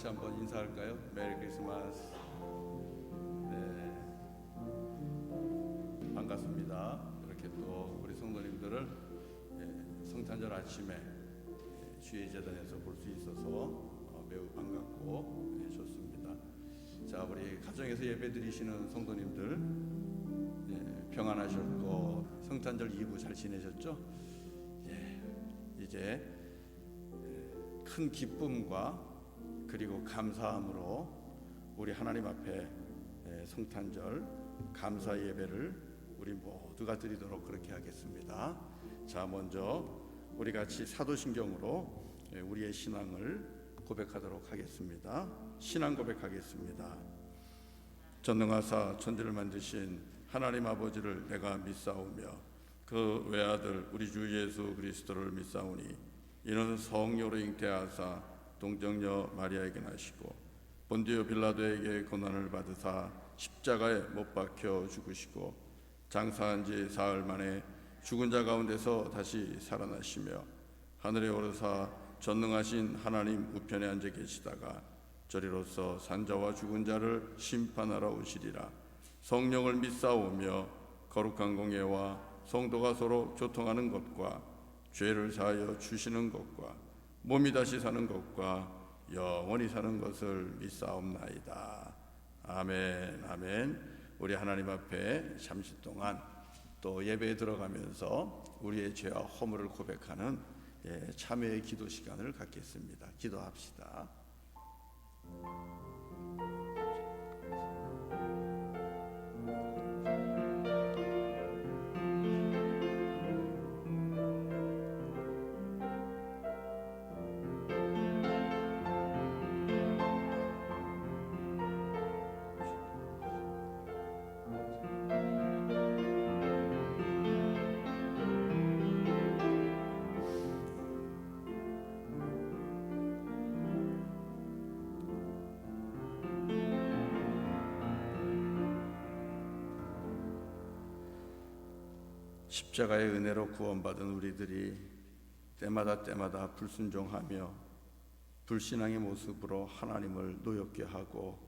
같이 한번 인사할까요? 메리 크리스마스. 네, 반갑습니다. 이렇게 또 우리 성도님들을 성탄절 아침에 주의 재단에서 볼 수 있어서 매우 반갑고 좋습니다. 자, 우리 가정에서 예배 드리시는 성도님들 평안하셨고 성탄절 이후 잘 지내셨죠? 이제 큰 기쁨과 그리고 감사함으로 우리 하나님 앞에 성탄절 감사 예배를 우리 모두가 드리도록 그렇게 하겠습니다. 자, 먼저 우리 같이 사도신경으로 우리의 신앙을 고백하도록 하겠습니다. 신앙 고백하겠습니다. 전능하사 천지를 만드신 하나님 아버지를 내가 믿사오며 그 외아들 우리 주 예수 그리스도를 믿사오니 이는 성령으로 잉태하사 동정녀 마리아에게 나시고 본디오 빌라도에게 고난을 받으사 십자가에 못 박혀 죽으시고 장사한 지 사흘 만에 죽은 자 가운데서 다시 살아나시며 하늘에 오르사 전능하신 하나님 우편에 앉아 계시다가 저리로서 산자와 죽은 자를 심판하러 오시리라. 성령을 믿사오며 거룩한 공예와 성도가 서로 교통하는 것과 죄를 사하여 주시는 것과 몸이 다시 사는 것과 영원히 사는 것을 믿사옵나이다. 아멘. 아멘. 우리 하나님 앞에 잠시 동안 또 예배에 들어가면서 우리의 죄와 허물을 고백하는 참회의 기도 시간을 갖겠습니다. 기도합시다. 십자가의 은혜로 구원받은 우리들이 때마다 불순종하며 불신앙의 모습으로 하나님을 노엽게 하고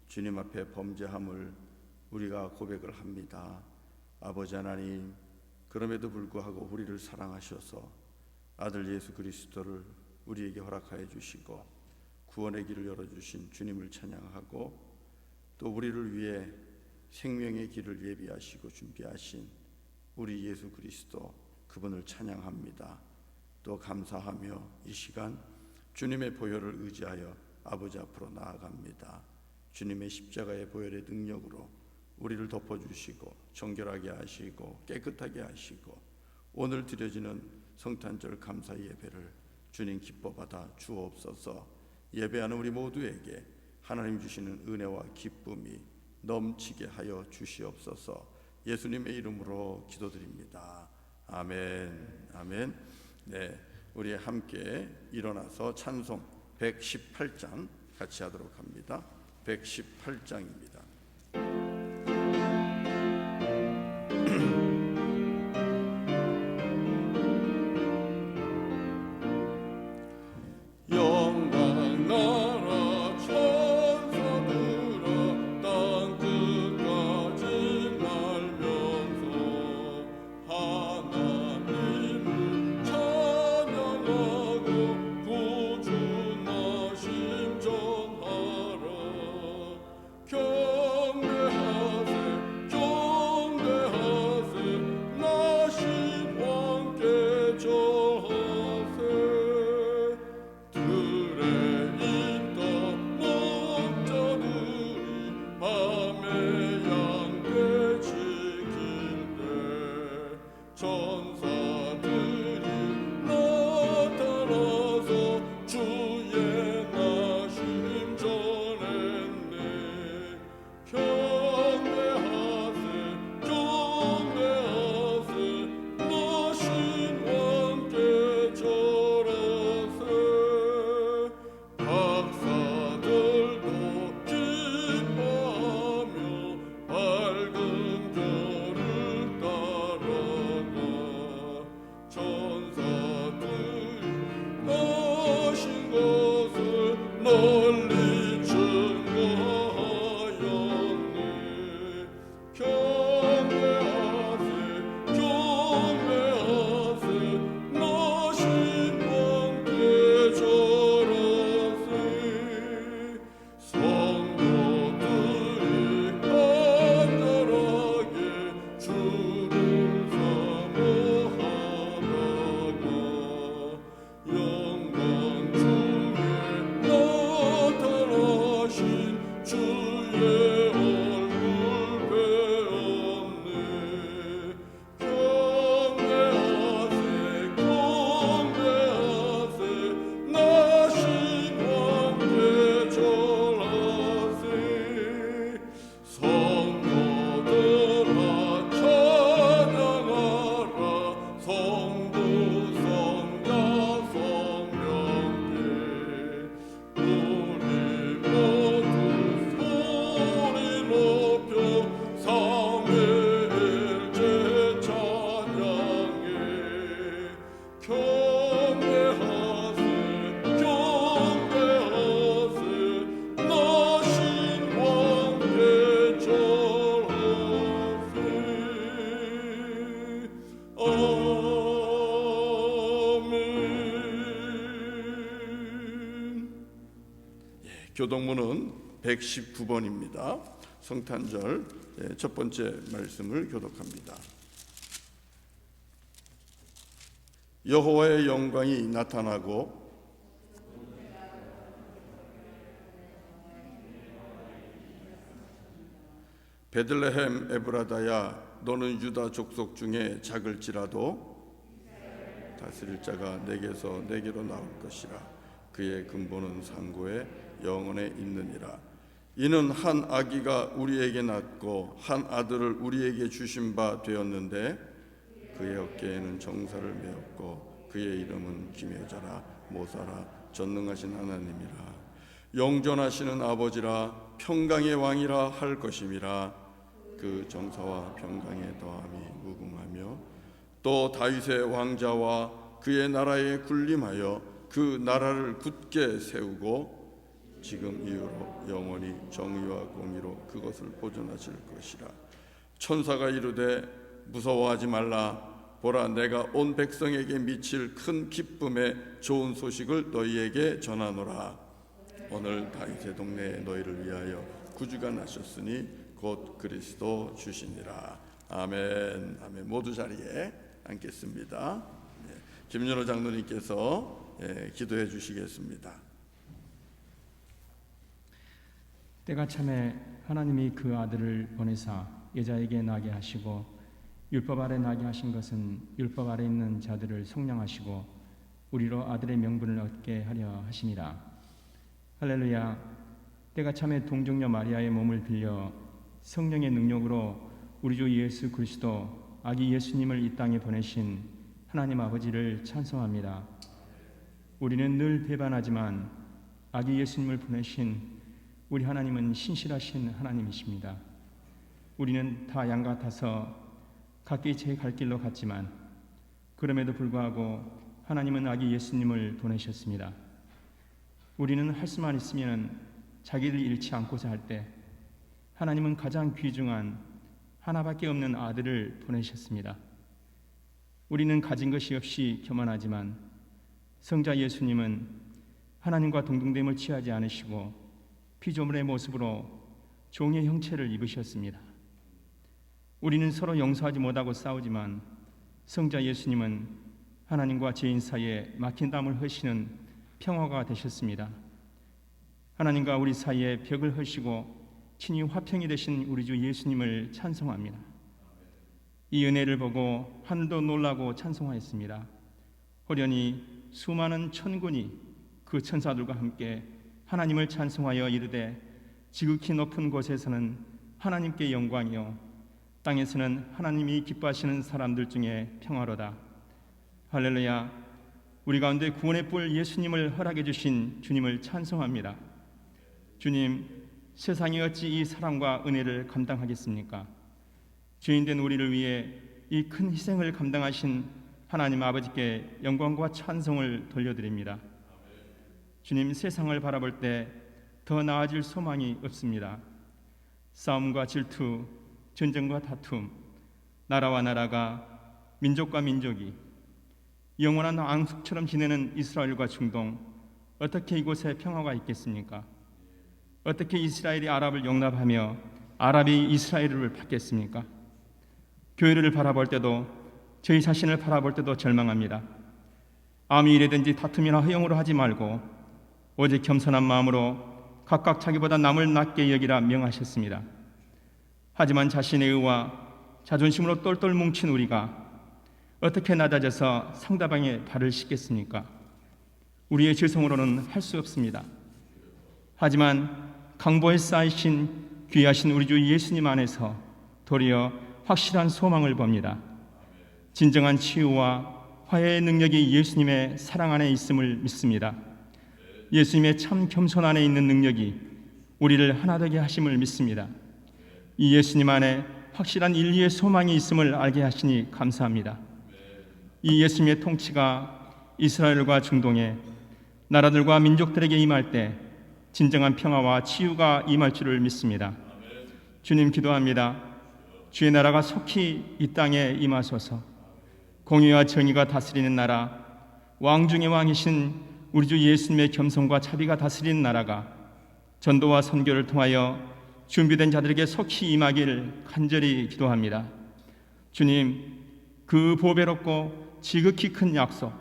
주님 앞에 범죄함을 우리가 고백을 합니다. 아버지 하나님, 그럼에도 불구하고 우리를 사랑하셔서 아들 예수 그리스도를 우리에게 허락하여 주시고 구원의 길을 열어주신 주님을 찬양하고 또 우리를 위해 생명의 길을 예비하시고 준비하신 우리 예수 그리스도 그분을 찬양합니다. 또 감사하며 이 시간 주님의 보혈을 의지하여 아버지 앞으로 나아갑니다. 주님의 십자가의 보혈의 능력으로 우리를 덮어주시고 정결하게 하시고 깨끗하게 하시고 오늘 드려지는 성탄절 감사 예배를 주님 기뻐받아 주옵소서. 예배하는 우리 모두에게 하나님 주시는 은혜와 기쁨이 넘치게 하여 주시옵소서. 예수님의 이름으로 기도드립니다. 아멘. 아멘. 네, 우리 함께 일어나서 찬송 118장 같이 하도록 합니다. 118장입니다. 교 교독문은 119번입니다. 성탄절 첫 번째 말씀을 교독합니다. 여호와의 영광이 나타나고 베들레헴 에브라다야, 너는 유다 족속 중에 작을지라도 다스릴 자가 내게서 내게로 나올 것이라. 그의 근본은 상고에 영원에 있느니라. 이는 한 아기가 우리에게 낳고 한 아들을 우리에게 주신 바 되었는데 그의 어깨에는 정사를 메었고 그의 이름은 기묘자라 모사라 전능하신 하나님이라 영존하시는 아버지라 평강의 왕이라 할 것임이라. 그 정사와 평강의 더함이 무궁하며 또 다윗의 왕자와 그의 나라에 군림하여 그 나라를 굳게 세우고 지금 이후로 영원히 정의와 공의로 그것을 보존하실 것이라. 천사가 이르되 무서워하지 말라. 보라, 내가 온 백성에게 미칠 큰 기쁨의 좋은 소식을 너희에게 전하노라. 오늘 다윗의 동네에 너희를 위하여 구주가 나셨으니 곧 그리스도 주시니라. 아멘. 아멘. 모두 자리에 앉겠습니다. 김연호 장로님께서 기도해 주시겠습니다. 때가 참에 하나님이 그 아들을 보내사 여자에게 나게 하시고 율법 아래 나게 하신 것은 율법 아래 있는 자들을 속량하시고 우리로 아들의 명분을 얻게 하려 하심이라. 할렐루야. 때가 참에 동정녀 마리아의 몸을 빌려 성령의 능력으로 우리 주 예수 그리스도 아기 예수님을 이 땅에 보내신 하나님 아버지를 찬송합니다. 우리는 늘 배반하지만 아기 예수님을 보내신 우리 하나님은 신실하신 하나님이십니다. 우리는 다 양 같아서 각기 제 갈 길로 갔지만 그럼에도 불구하고 하나님은 아기 예수님을 보내셨습니다. 우리는 할 수만 있으면 자기를 잃지 않고자 할 때 하나님은 가장 귀중한 하나밖에 없는 아들을 보내셨습니다. 우리는 가진 것이 없이 교만하지만 성자 예수님은 하나님과 동등됨을 취하지 않으시고 피조물의 모습으로 종의 형체를 입으셨습니다. 우리는 서로 용서하지 못하고 싸우지만 성자 예수님은 하나님과 죄인 사이에 막힌 담을 허시는 평화가 되셨습니다. 하나님과 우리 사이에 벽을 허시고 친히 화평이 되신 우리 주 예수님을 찬송합니다. 이 은혜를 보고 하늘도 놀라고 찬송하였습니다. 호련히 수많은 천군이 그 천사들과 함께 하나님을 찬송하여 이르되 지극히 높은 곳에서는 하나님께 영광이요 땅에서는 하나님이 기뻐하시는 사람들 중에 평화로다. 할렐루야. 우리 가운데 구원의 뿔 예수님을 허락해 주신 주님을 찬송합니다. 주님, 세상이 어찌 이 사랑과 은혜를 감당하겠습니까? 죄인된 우리를 위해 이 큰 희생을 감당하신 하나님 아버지께 영광과 찬송을 돌려드립니다. 주님, 세상을 바라볼 때 더 나아질 소망이 없습니다. 싸움과 질투, 전쟁과 다툼, 나라와 나라가, 민족과 민족이 영원한 앙숙처럼 지내는 이스라엘과 중동, 어떻게 이곳에 평화가 있겠습니까? 어떻게 이스라엘이 아랍을 용납하며 아랍이 이스라엘을 받겠습니까? 교회를 바라볼 때도 저희 자신을 바라볼 때도 절망합니다. 아무 일이든지 다툼이나 허용으로 하지 말고 오직 겸손한 마음으로 각각 자기보다 남을 낮게 여기라 명하셨습니다. 하지만 자신의 의와 자존심으로 똘똘 뭉친 우리가 어떻게 낮아져서 상대방의 발을 씻겠습니까? 우리의 지성으로는 할 수 없습니다. 하지만 강보에 쌓이신 귀하신 우리 주 예수님 안에서 도리어 확실한 소망을 봅니다. 진정한 치유와 화해의 능력이 예수님의 사랑 안에 있음을 믿습니다. 예수님의 참 겸손 안에 있는 능력이 우리를 하나 되게 하심을 믿습니다. 이 예수님 안에 확실한 인리의 소망이 있음을 알게 하시니 감사합니다. 이 예수님의 통치가 이스라엘과 중동에 나라들과 민족들에게 임할 때 진정한 평화와 치유가 임할 줄을 믿습니다. 주님 기도합니다. 주의 나라가 속히 이 땅에 임하소서. 공의와 정의가 다스리는 나라, 왕 중의 왕이신 우리 주 예수님의 겸손과 자비가 다스리는 나라가 전도와 선교를 통하여 준비된 자들에게 속히 임하기를 간절히 기도합니다. 주님, 그 보배롭고 지극히 큰 약속,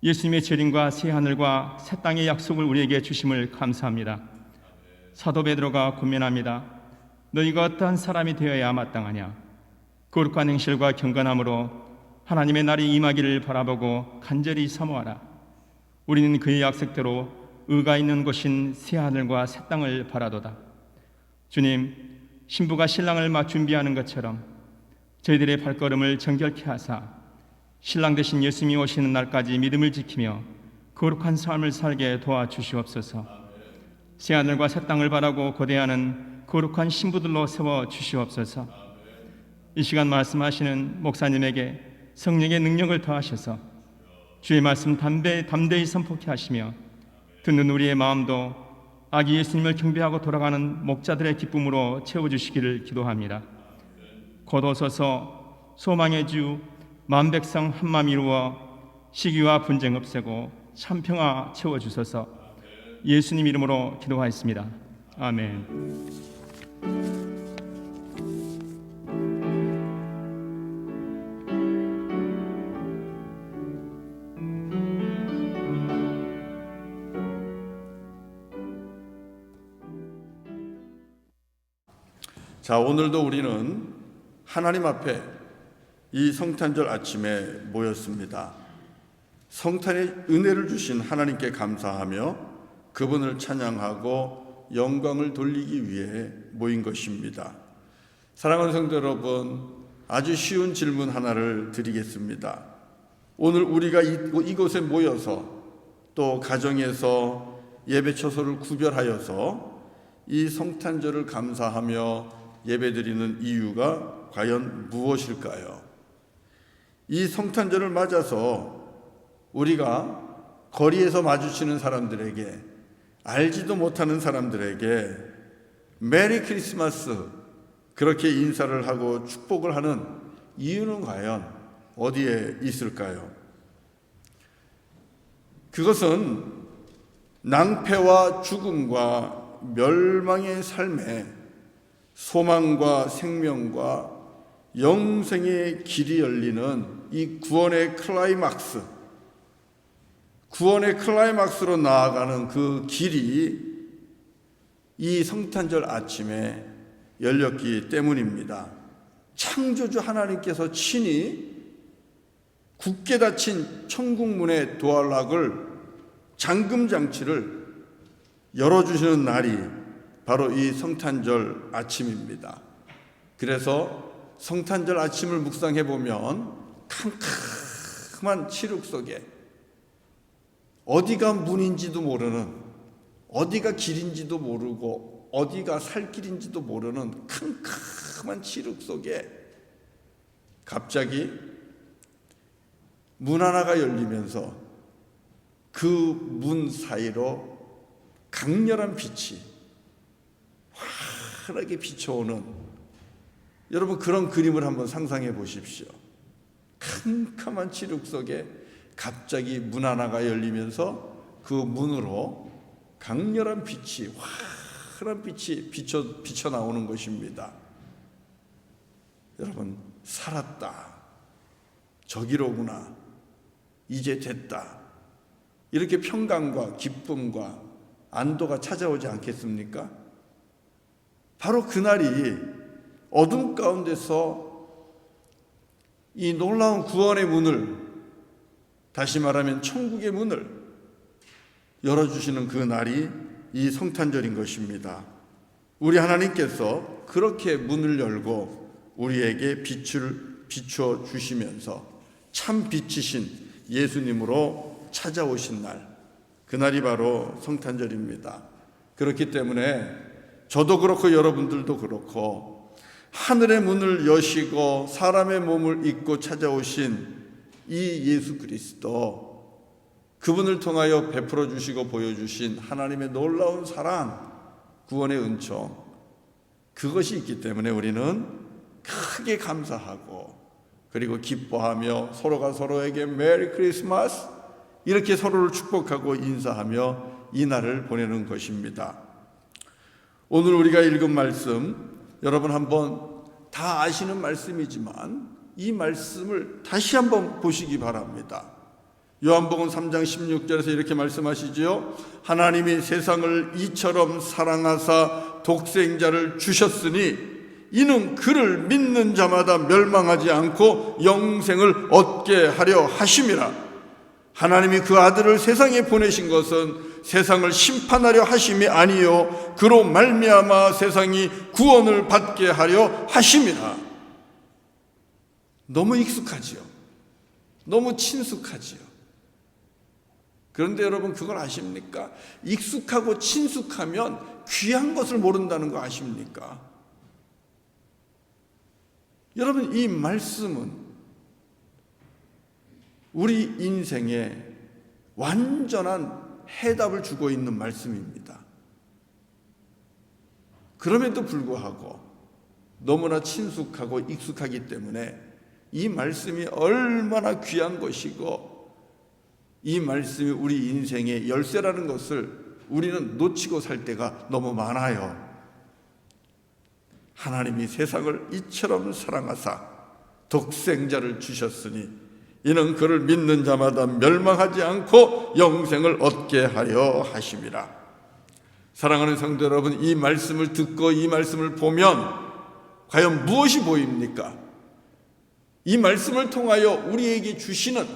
예수님의 재림과 새 하늘과 새 땅의 약속을 우리에게 주심을 감사합니다. 사도 베드로가 권면합니다. 너희가 어떠한 사람이 되어야 마땅하냐? 거룩한 행실과 경건함으로 하나님의 날이 임하기를 바라보고 간절히 사모하라. 우리는 그의 약속대로 의가 있는 곳인 새 하늘과 새 땅을 바라도다. 주님, 신부가 신랑을 준비하는 것처럼 저희들의 발걸음을 정결케 하사 신랑 되신 예수님이 오시는 날까지 믿음을 지키며 거룩한 삶을 살게 도와주시옵소서. 새 하늘과 새 땅을 바라고 고대하는 거룩한 신부들로 세워주시옵소서. 이 시간 말씀하시는 목사님에게 성령의 능력을 더하셔서 주의 말씀 담대히 선포케 하시며 듣는 우리의 마음도 아기 예수님을 경배하고 돌아가는 목자들의 기쁨으로 채워주시기를 기도합니다. 곧 오소서. 소망의 주 만백성 한마음 이루어 시기와 분쟁 없애고 참평화 채워주소서. 예수님 이름으로 기도하였습니다. 아멘. 자, 오늘도 우리는 하나님 앞에 이 성탄절 아침에 모였습니다. 성탄의 은혜를 주신 하나님께 감사하며 그분을 찬양하고 영광을 돌리기 위해 모인 것입니다. 사랑하는 성도 여러분, 아주 쉬운 질문 하나를 드리겠습니다. 오늘 우리가 이곳에 모여서 또 가정에서 예배 처소를 구별하여서 이 성탄절을 감사하며 예배드리는 이유가 과연 무엇일까요? 이 성탄절을 맞아서 우리가 거리에서 마주치는 사람들에게, 알지도 못하는 사람들에게 메리 크리스마스 그렇게 인사를 하고 축복을 하는 이유는 과연 어디에 있을까요? 그것은 낭패와 죽음과 멸망의 삶에 소망과 생명과 영생의 길이 열리는 이 구원의 클라이막스로 나아가는 그 길이 이 성탄절 아침에 열렸기 때문입니다. 창조주 하나님께서 친히 굳게 닫힌 천국문의 도알락을 잠금장치를 열어주시는 날이 바로 이 성탄절 아침입니다. 그래서 성탄절 아침을 묵상해 보면 캄캄한 칠흑 속에 어디가 문인지도 모르는, 어디가 길인지도 모르고 어디가 살 길인지도 모르는 캄캄한 칠흑 속에 갑자기 문 하나가 열리면서 그 문 사이로 강렬한 빛이 환하게 비춰오는, 여러분 그런 그림을 한번 상상해 보십시오. 캄캄한 칠흑 속에 갑자기 문 하나가 열리면서 그 문으로 강렬한 빛이, 환한 빛이 비쳐 나오는 것입니다. 여러분, 살았다, 저기로구나, 이제 됐다, 이렇게 평강과 기쁨과 안도가 찾아오지 않겠습니까? 바로 그날이 어둠 가운데서 이 놀라운 구원의 문을, 다시 말하면 천국의 문을 열어주시는 그 날이 이 성탄절인 것입니다. 우리 하나님께서 그렇게 문을 열고 우리에게 빛을 비추어 주시면서 참 빛이신 예수님으로 찾아오신 날, 그날이 바로 성탄절입니다. 그렇기 때문에 저도 그렇고 여러분들도 그렇고 하늘의 문을 여시고 사람의 몸을 입고 찾아오신 이 예수 그리스도, 그분을 통하여 베풀어 주시고 보여주신 하나님의 놀라운 사랑, 구원의 은총, 그것이 있기 때문에 우리는 크게 감사하고 그리고 기뻐하며 서로가 서로에게 메리 크리스마스 이렇게 서로를 축복하고 인사하며 이 날을 보내는 것입니다. 오늘 우리가 읽은 말씀, 여러분 한번 다 아시는 말씀이지만 이 말씀을 다시 한번 보시기 바랍니다. 요한복음 3장 16절에서 이렇게 말씀하시지요. 하나님이 세상을 이처럼 사랑하사 독생자를 주셨으니 이는 그를 믿는 자마다 멸망하지 않고 영생을 얻게 하려 하심이라. 하나님이 그 아들을 세상에 보내신 것은 세상을 심판하려 하심이 아니요 그로 말미암아 세상이 구원을 받게 하려 하심이라. 너무 익숙하지요. 너무 친숙하지요. 그런데 여러분 그걸 아십니까? 익숙하고 친숙하면 귀한 것을 모른다는 거 아십니까? 여러분 이 말씀은 우리 인생에 완전한 해답을 주고 있는 말씀입니다. 그럼에도 불구하고 너무나 친숙하고 익숙하기 때문에 이 말씀이 얼마나 귀한 것이고 이 말씀이 우리 인생의 열쇠라는 것을 우리는 놓치고 살 때가 너무 많아요. 하나님이 세상을 이처럼 사랑하사 독생자를 주셨으니 이는 그를 믿는 자마다 멸망하지 않고 영생을 얻게 하려 하심이라. 사랑하는 성도 여러분, 이 말씀을 듣고 이 말씀을 보면 과연 무엇이 보입니까? 이 말씀을 통하여 우리에게 주시는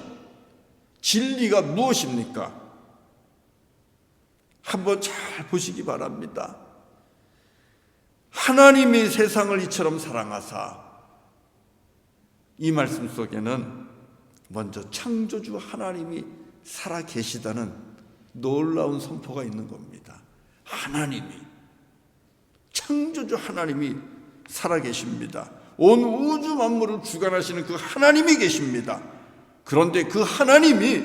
진리가 무엇입니까? 한번 잘 보시기 바랍니다. 하나님이 세상을 이처럼 사랑하사, 이 말씀 속에는 먼저 창조주 하나님이 살아 계시다는 놀라운 선포가 있는 겁니다. 하나님이, 창조주 하나님이 살아 계십니다. 온 우주 만물을 주관하시는 그 하나님이 계십니다. 그런데 그 하나님이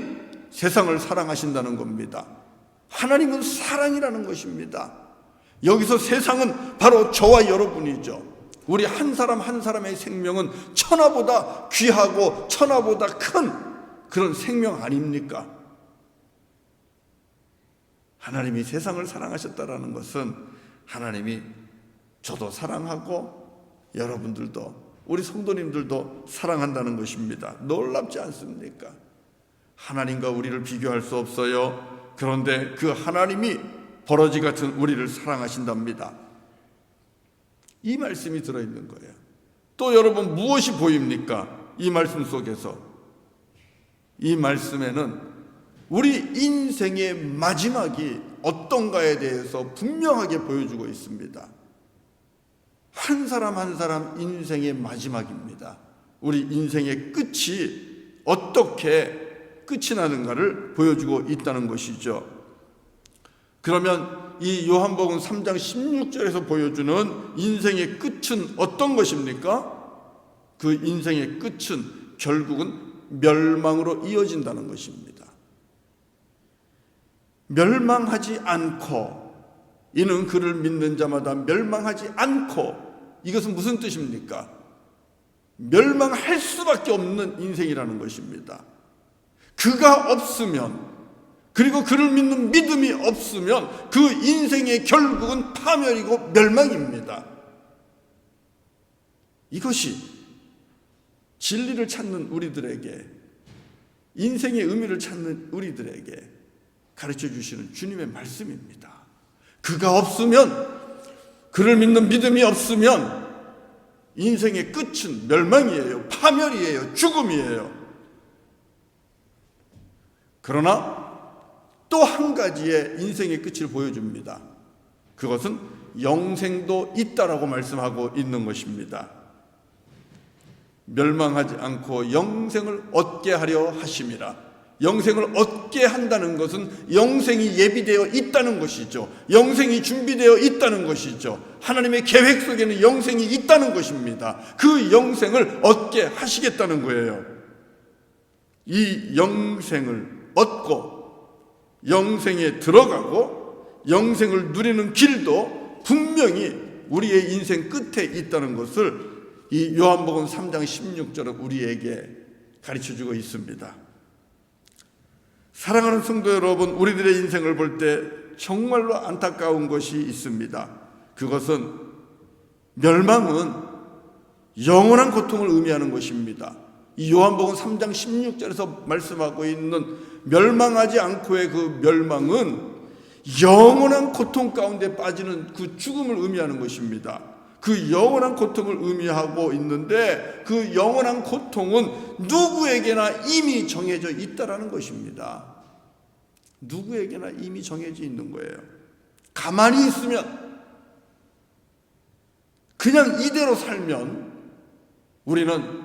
세상을 사랑하신다는 겁니다. 하나님은 사랑이라는 것입니다. 여기서 세상은 바로 저와 여러분이죠. 우리 한 사람 한 사람의 생명은 천하보다 귀하고 천하보다 큰 그런 생명 아닙니까? 하나님이 세상을 사랑하셨다라는 것은 하나님이 저도 사랑하고 여러분들도, 우리 성도님들도 사랑한다는 것입니다. 놀랍지 않습니까? 하나님과 우리를 비교할 수 없어요. 그런데 그 하나님이 버러지 같은 우리를 사랑하신답니다. 이 말씀이 들어있는 거예요. 또 여러분 무엇이 보입니까? 이 말씀 속에서. 이 말씀에는 우리 인생의 마지막이 어떤가에 대해서 분명하게 보여주고 있습니다. 한 사람 한 사람 인생의 마지막입니다. 우리 인생의 끝이 어떻게 끝이 나는가를 보여주고 있다는 것이죠. 그러면 이 요한복음 3장 16절에서 보여주는 인생의 끝은 어떤 것입니까? 그 인생의 끝은 결국은 멸망으로 이어진다는 것입니다. 멸망하지 않고, 이는 그를 믿는 자마다 멸망하지 않고, 이것은 무슨 뜻입니까? 멸망할 수밖에 없는 인생이라는 것입니다. 그가 없으면, 그리고 그를 믿는 믿음이 없으면 그 인생의 결국은 파멸이고 멸망입니다. 이것이 진리를 찾는 우리들에게, 인생의 의미를 찾는 우리들에게 가르쳐 주시는 주님의 말씀입니다. 그가 없으면, 그를 믿는 믿음이 없으면 인생의 끝은 멸망이에요. 파멸이에요. 죽음이에요. 그러나 또 한 가지의 인생의 끝을 보여줍니다. 그것은 영생도 있다라고 말씀하고 있는 것입니다. 멸망하지 않고 영생을 얻게 하려 하심이라. 영생을 얻게 한다는 것은 영생이 예비되어 있다는 것이죠. 영생이 준비되어 있다는 것이죠. 하나님의 계획 속에는 영생이 있다는 것입니다. 그 영생을 얻게 하시겠다는 거예요. 이 영생을 얻고 영생에 들어가고 영생을 누리는 길도 분명히 우리의 인생 끝에 있다는 것을 이 요한복음 3장 16절은 우리에게 가르쳐주고 있습니다. 사랑하는 성도 여러분, 우리들의 인생을 볼 때 정말로 안타까운 것이 있습니다. 그것은 멸망은 영원한 고통을 의미하는 것입니다. 이 요한복음 3장 16절에서 말씀하고 있는 멸망하지 않고의 그 멸망은 영원한 고통 가운데 빠지는 그 죽음을 의미하는 것입니다. 그 영원한 고통을 의미하고 있는데 그 영원한 고통은 누구에게나 이미 정해져 있다라는 것입니다. 누구에게나 이미 정해져 있는 거예요. 가만히 있으면, 그냥 이대로 살면 우리는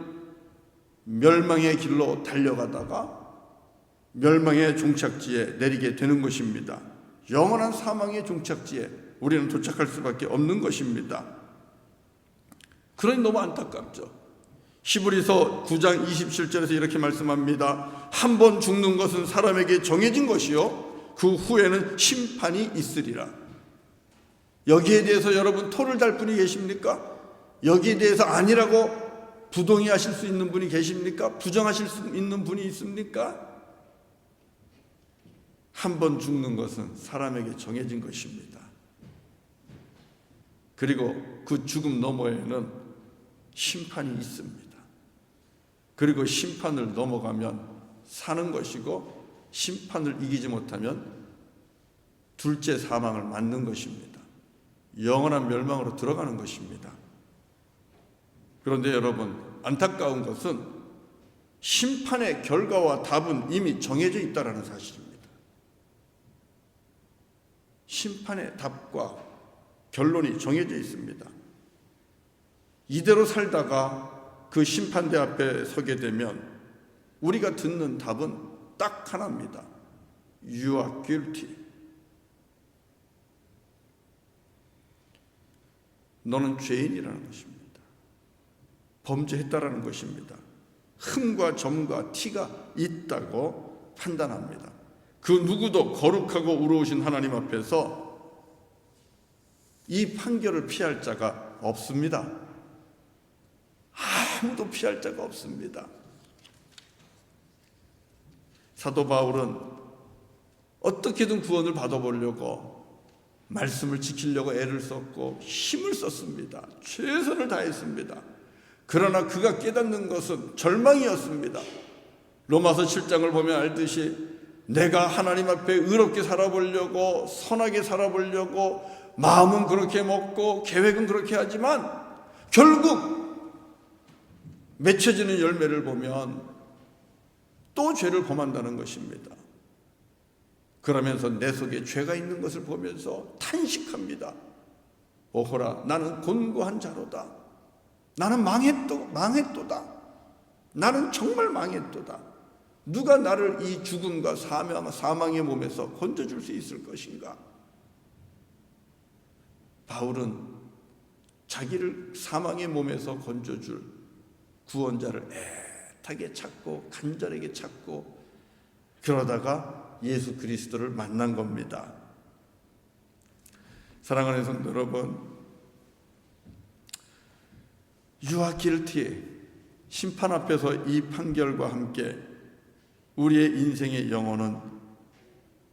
멸망의 길로 달려가다가 멸망의 종착지에 내리게 되는 것입니다. 영원한 사망의 종착지에 우리는 도착할 수밖에 없는 것입니다. 그러니 너무 안타깝죠. 히브리서 9장 27절에서 이렇게 말씀합니다. 한 번 죽는 것은 사람에게 정해진 것이요 그 후에는 심판이 있으리라. 여기에 대해서 여러분 토를 달 분이 계십니까? 여기에 대해서 아니라고 부동의하실 수 있는 분이 계십니까? 부정하실 수 있는 분이 있습니까? 한 번 죽는 것은 사람에게 정해진 것입니다. 그리고 그 죽음 너머에는 심판이 있습니다. 그리고 심판을 넘어가면 사는 것이고 심판을 이기지 못하면 둘째 사망을 맞는 것입니다. 영원한 멸망으로 들어가는 것입니다. 그런데 여러분, 안타까운 것은 심판의 결과와 답은 이미 정해져 있다는 사실입니다. 심판의 답과 결론이 정해져 있습니다. 이대로 살다가 그 심판대 앞에 서게 되면 우리가 듣는 답은 딱 하나입니다. You are guilty. 너는 죄인이라는 것입니다. 범죄했다라는 것입니다. 흠과 점과 티가 있다고 판단합니다. 그 누구도 거룩하고 의로우신 하나님 앞에서 이 판결을 피할 자가 없습니다. 아무도 피할 자가 없습니다. 사도 바울은 어떻게든 구원을 받아보려고 말씀을 지키려고 애를 썼고 힘을 썼습니다. 최선을 다했습니다. 그러나 그가 깨닫는 것은 절망이었습니다. 로마서 7장을 보면 알듯이 내가 하나님 앞에 의롭게 살아보려고 선하게 살아보려고 마음은 그렇게 먹고 계획은 그렇게 하지만 결국 맺혀지는 열매를 보면 또 죄를 범한다는 것입니다. 그러면서 내 속에 죄가 있는 것을 보면서 탄식합니다. 오호라, 나는 곤고한 자로다. 나는 망했도다. 나는 정말 망했도다. 누가 나를 이 죽음과 사망의 몸에서 건져줄 수 있을 것인가? 바울은 자기를 사망의 몸에서 건져줄 구원자를 애타게 찾고 간절하게 찾고 그러다가 예수 그리스도를 만난 겁니다. 사랑하는 성도 여러분, You are guilty. 심판 앞에서 이 판결과 함께 우리의 인생의 영혼은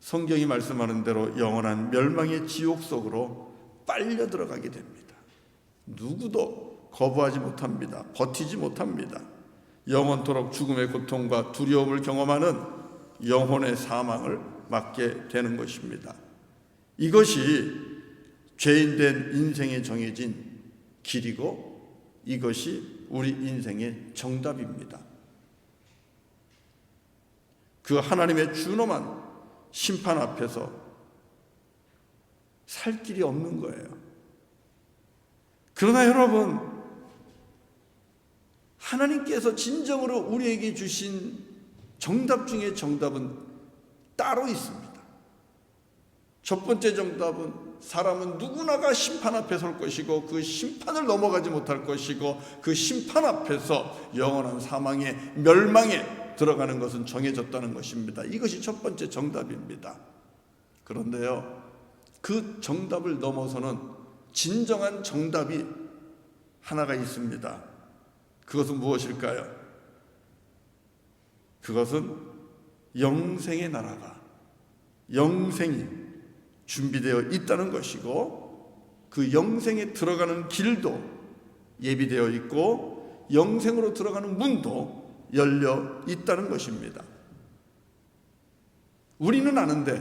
성경이 말씀하는 대로 영원한 멸망의 지옥 속으로 빨려 들어가게 됩니다. 누구도 거부하지 못합니다. 버티지 못합니다. 영원토록 죽음의 고통과 두려움을 경험하는 영혼의 사망을 맞게 되는 것입니다. 이것이 죄인된 인생에 정해진 길이고 이것이 우리 인생의 정답입니다. 그 하나님의 준엄한 심판 앞에서 살 길이 없는 거예요. 그러나 여러분, 하나님께서 진정으로 우리에게 주신 정답 중에 정답은 따로 있습니다. 첫 번째 정답은 사람은 누구나가 심판 앞에 설 것이고 그 심판을 넘어가지 못할 것이고 그 심판 앞에서 영원한 사망의 멸망에 들어가는 것은 정해졌다는 것입니다. 이것이 첫 번째 정답입니다. 그런데요, 그 정답을 넘어서는 진정한 정답이 하나가 있습니다. 그것은 무엇일까요? 그것은 영생의 나라가, 영생이 준비되어 있다는 것이고 그 영생에 들어가는 길도 예비되어 있고 영생으로 들어가는 문도 열려 있다는 것입니다. 우리는 아는데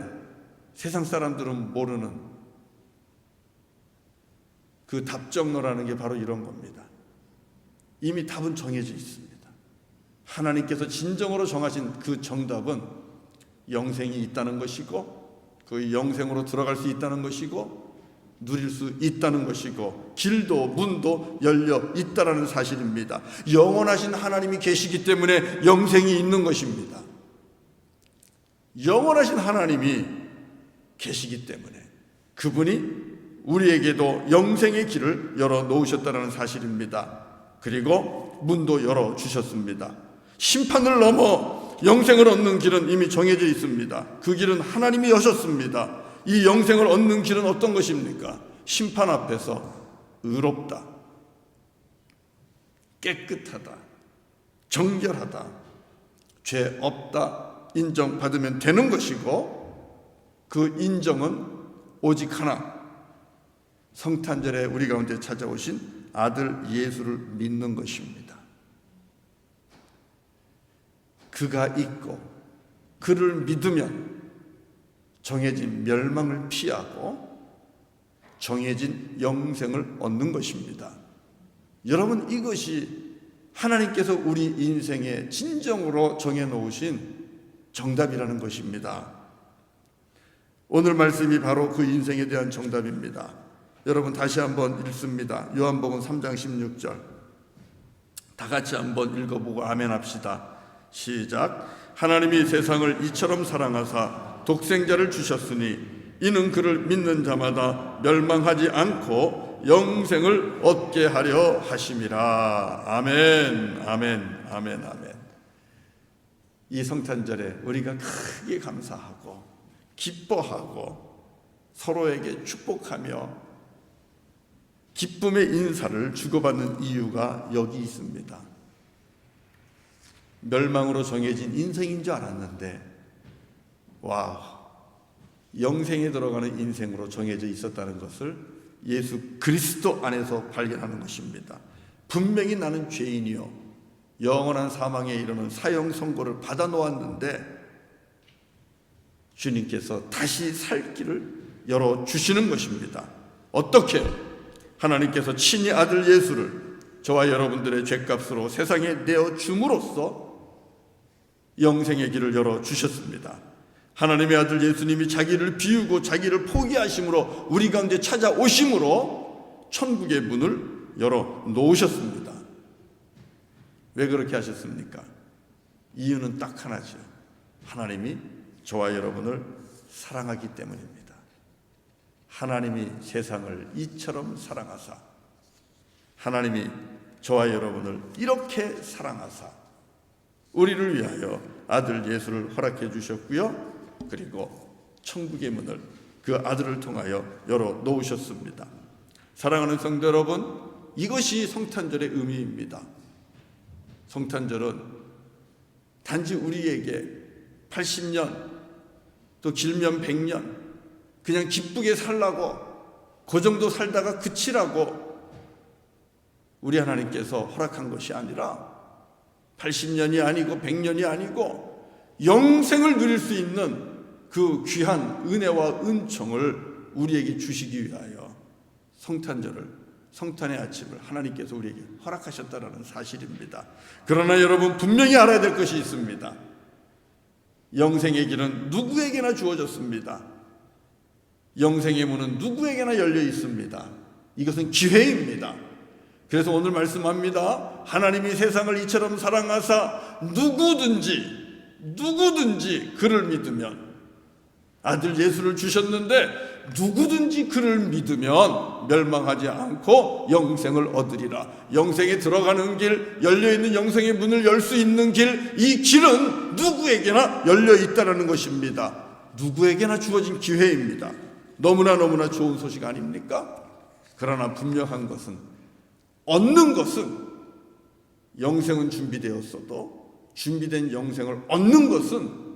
세상 사람들은 모르는 그 답정너라는 게 바로 이런 겁니다. 이미 답은 정해져 있습니다. 하나님께서 진정으로 정하신 그 정답은 영생이 있다는 것이고 그 영생으로 들어갈 수 있다는 것이고 누릴 수 있다는 것이고 길도 문도 열려 있다는 사실입니다. 영원하신 하나님이 계시기 때문에 영생이 있는 것입니다. 영원하신 하나님이 계시기 때문에 그분이 우리에게도 영생의 길을 열어 놓으셨다는 사실입니다. 그리고 문도 열어 주셨습니다. 심판을 넘어 영생을 얻는 길은 이미 정해져 있습니다. 그 길은 하나님이 여셨습니다. 이 영생을 얻는 길은 어떤 것입니까? 심판 앞에서 의롭다, 깨끗하다, 정결하다, 죄 없다 인정받으면 되는 것이고 그 인정은 오직 하나, 성탄절에 우리 가운데 찾아오신 아들 예수를 믿는 것입니다. 그가 있고 그를 믿으면 정해진 멸망을 피하고 정해진 영생을 얻는 것입니다. 여러분, 이것이 하나님께서 우리 인생에 진정으로 정해놓으신 정답이라는 것입니다. 오늘 말씀이 바로 그 인생에 대한 정답입니다. 여러분, 다시 한번 읽습니다. 요한복음 3장 16절 다 같이 한번 읽어보고 아멘 합시다. 시작. 하나님이 세상을 이처럼 사랑하사 독생자를 주셨으니 이는 그를 믿는 자마다 멸망하지 않고 영생을 얻게 하려 하심이라. 아멘, 아멘, 아멘, 아멘. 이 성탄절에 우리가 크게 감사하고 기뻐하고 서로에게 축복하며 기쁨의 인사를 주고받는 이유가 여기 있습니다. 멸망으로 정해진 인생인 줄 알았는데 영생에 들어가는 인생으로 정해져 있었다는 것을 예수 그리스도 안에서 발견하는 것입니다. 분명히 나는 죄인이요 영원한 사망에 이르는 사형 선고를 받아 놓았는데 주님께서 다시 살 길을 열어주시는 것입니다. 어떻게? 하나님께서 친히 아들 예수를 저와 여러분들의 죄값으로 세상에 내어줌으로써 영생의 길을 열어주셨습니다. 하나님의 아들 예수님이 자기를 비우고 자기를 포기하심으로 우리 가운데 찾아오심으로 천국의 문을 열어놓으셨습니다. 왜 그렇게 하셨습니까? 이유는 딱 하나죠. 하나님이 저와 여러분을 사랑하기 때문입니다. 하나님이 세상을 이처럼 사랑하사 하나님이 저와 여러분을 이렇게 사랑하사 우리를 위하여 아들 예수를 허락해 주셨고요. 그리고 천국의 문을 그 아들을 통하여 열어 놓으셨습니다. 사랑하는 성도 여러분, 이것이 성탄절의 의미입니다. 성탄절은 단지 우리에게 80년 또 길면 100년 그냥 기쁘게 살라고 그 정도 살다가 그치라고 우리 하나님께서 허락한 것이 아니라 80년이 아니고 100년이 아니고 영생을 누릴 수 있는 그 귀한 은혜와 은총을 우리에게 주시기 위하여 성탄의 아침을 하나님께서 우리에게 허락하셨다는 사실입니다. 그러나 여러분, 분명히 알아야 될 것이 있습니다. 영생의 길은 누구에게나 주어졌습니다. 영생의 문은 누구에게나 열려 있습니다. 이것은 기회입니다. 그래서 오늘 말씀합니다. 하나님이 세상을 이처럼 사랑하사 누구든지 그를 믿으면, 아들 예수를 주셨는데 누구든지 그를 믿으면 멸망하지 않고 영생을 얻으리라. 영생에 들어가는 길, 열려있는 영생의 문을 열 수 있는 길, 이 길은 누구에게나 열려 있다는 것입니다. 누구에게나 주어진 기회입니다. 너무나 좋은 소식 아닙니까? 그러나 분명한 것은, 얻는 것은, 영생은 준비되었어도 준비된 영생을 얻는 것은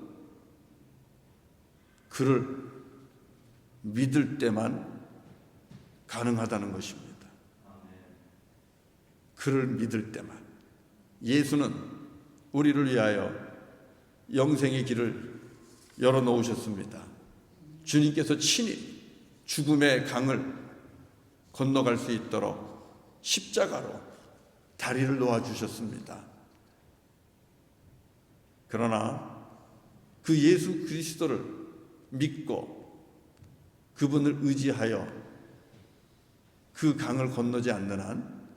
그를 믿을 때만 가능하다는 것입니다. 그를 믿을 때만. 예수는 우리를 위하여 영생의 길을 열어놓으셨습니다. 주님께서 친히 죽음의 강을 건너갈 수 있도록 십자가로 다리를 놓아주셨습니다. 그러나 그 예수 그리스도를 믿고 그분을 의지하여 그 강을 건너지 않는 한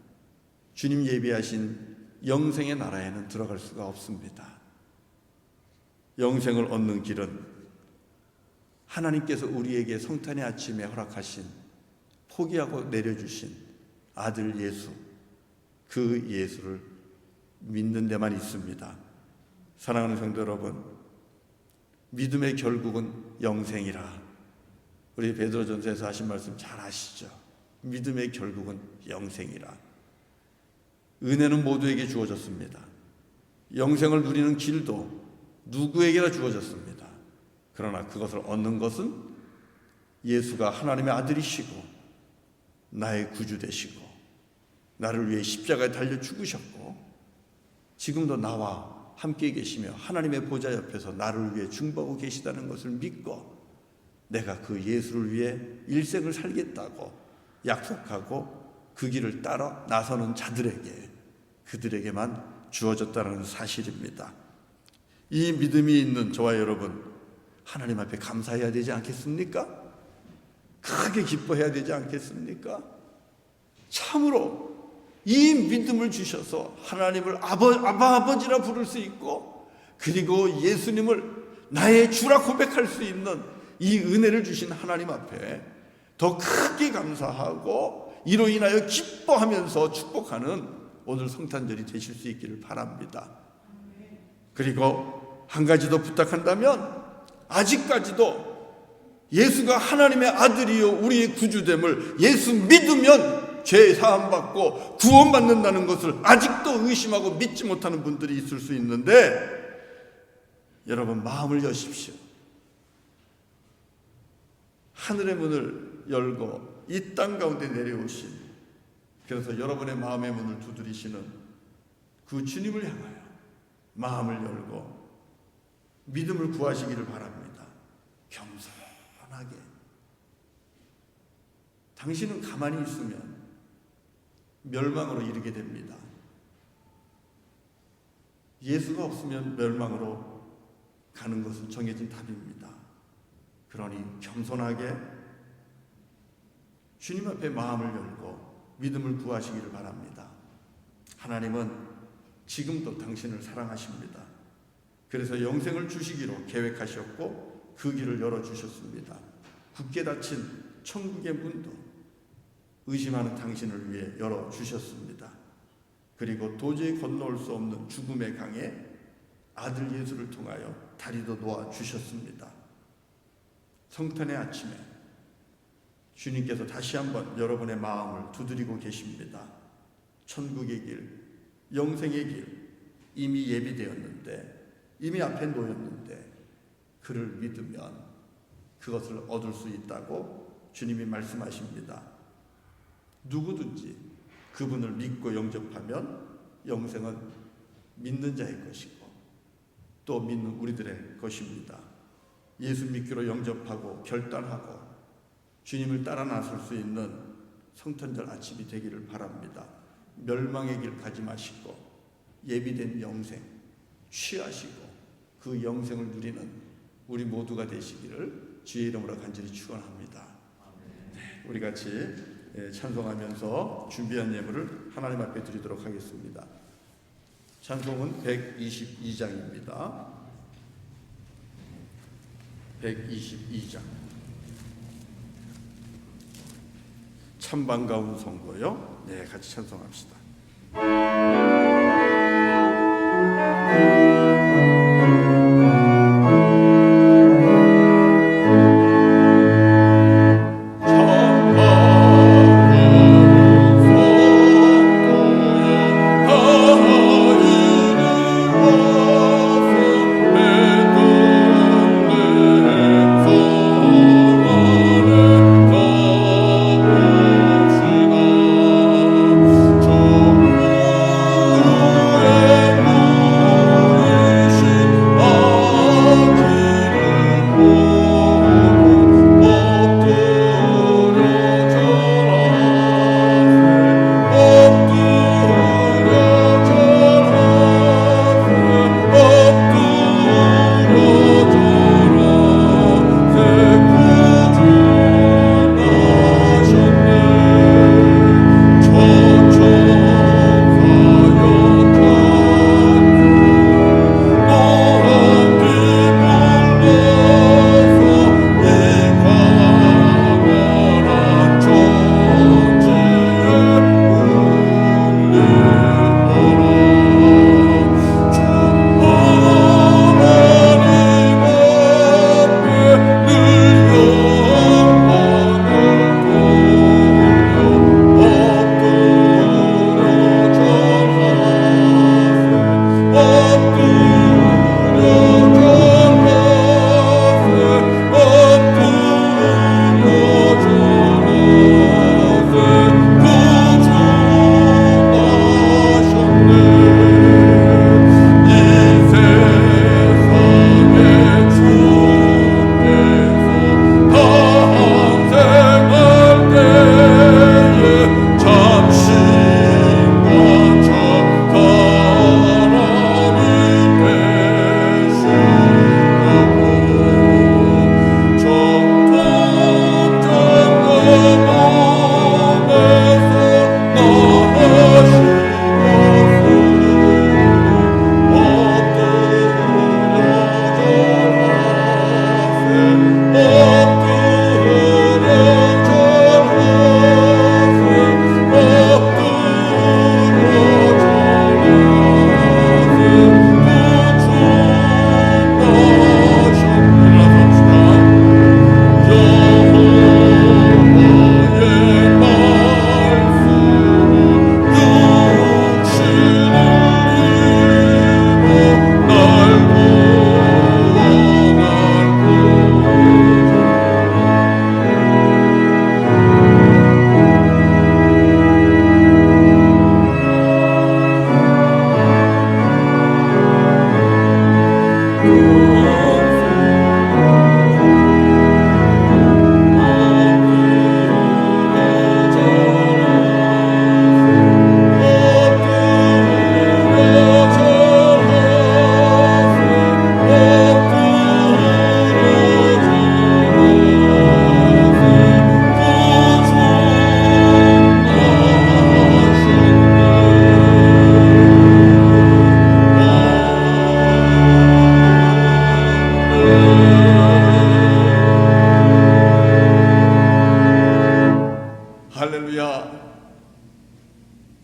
주님 예비하신 영생의 나라에는 들어갈 수가 없습니다. 영생을 얻는 길은 하나님께서 우리에게 성탄의 아침에 허락하신, 포기하고 내려주신 아들 예수, 그 예수를 믿는 데만 있습니다. 사랑하는 성도 여러분, 믿음의 결국은 영생이라. 우리 베드로전서에서 하신 말씀 잘 아시죠? 믿음의 결국은 영생이라. 은혜는 모두에게 주어졌습니다. 영생을 누리는 길도 누구에게나 주어졌습니다. 그러나 그것을 얻는 것은 예수가 하나님의 아들이시고 나의 구주 되시고 나를 위해 십자가에 달려 죽으셨고 지금도 나와 함께 계시며 하나님의 보좌 옆에서 나를 위해 중보하고 계시다는 것을 믿고 내가 그 예수를 위해 일생을 살겠다고 약속하고 그 길을 따라 나서는 자들에게, 그들에게만 주어졌다는 사실입니다. 이 믿음이 있는 저와 여러분, 하나님 앞에 감사해야 되지 않겠습니까? 크게 기뻐해야 되지 않겠습니까? 참으로 이 믿음을 주셔서 하나님을 아버지라 부를 수 있고, 그리고 예수님을 나의 주라 고백할 수 있는 이 은혜를 주신 하나님 앞에 더 크게 감사하고 이로 인하여 기뻐하면서 축복하는 오늘 성탄절이 되실 수 있기를 바랍니다. 그리고 한 가지 더 부탁한다면, 아직까지도 예수가 하나님의 아들이요 우리의 구주됨을 예수 믿으면 죄 사함받고 구원받는다는 것을 아직도 의심하고 믿지 못하는 분들이 있을 수 있는데, 여러분 마음을 여십시오. 하늘의 문을 열고 이 땅 가운데 내려오신, 그래서 여러분의 마음의 문을 두드리시는 그 주님을 향하여 마음을 열고 믿음을 구하시기를 바랍니다. 겸손하게. 당신은 가만히 있으면 멸망으로 이르게 됩니다. 예수가 없으면 멸망으로 가는 것은 정해진 답입니다. 그러니 겸손하게 주님 앞에 마음을 열고 믿음을 구하시기를 바랍니다. 하나님은 지금도 당신을 사랑하십니다. 그래서 영생을 주시기로 계획하셨고 그 길을 열어주셨습니다. 굳게 닫힌 천국의 문도 의심하는 당신을 위해 열어주셨습니다. 그리고 도저히 건너올 수 없는 죽음의 강에 아들 예수를 통하여 다리도 놓아주셨습니다. 성탄의 아침에 주님께서 다시 한번 여러분의 마음을 두드리고 계십니다. 천국의 길, 영생의 길 이미 예비되었는데, 이미 앞에 놓였는데 그를 믿으면 그것을 얻을 수 있다고 주님이 말씀하십니다. 누구든지 그분을 믿고 영접하면 영생은 믿는 자의 것이고 또 믿는 우리들의 것입니다. 예수 믿기로 영접하고 결단하고 주님을 따라 나설 수 있는 성탄절 아침이 되기를 바랍니다. 멸망의 길 가지 마시고 예비된 영생 취하시고 그 영생을 누리는 우리 모두가 되시기를 주의 이름으로 간절히 축원합니다. 네, 우리 같이 찬송하면서 준비한 예물을 하나님 앞에 드리도록 하겠습니다. 찬송은 122장입니다. 122장. 참 반가운 성도요. 네, 같이 찬송합시다.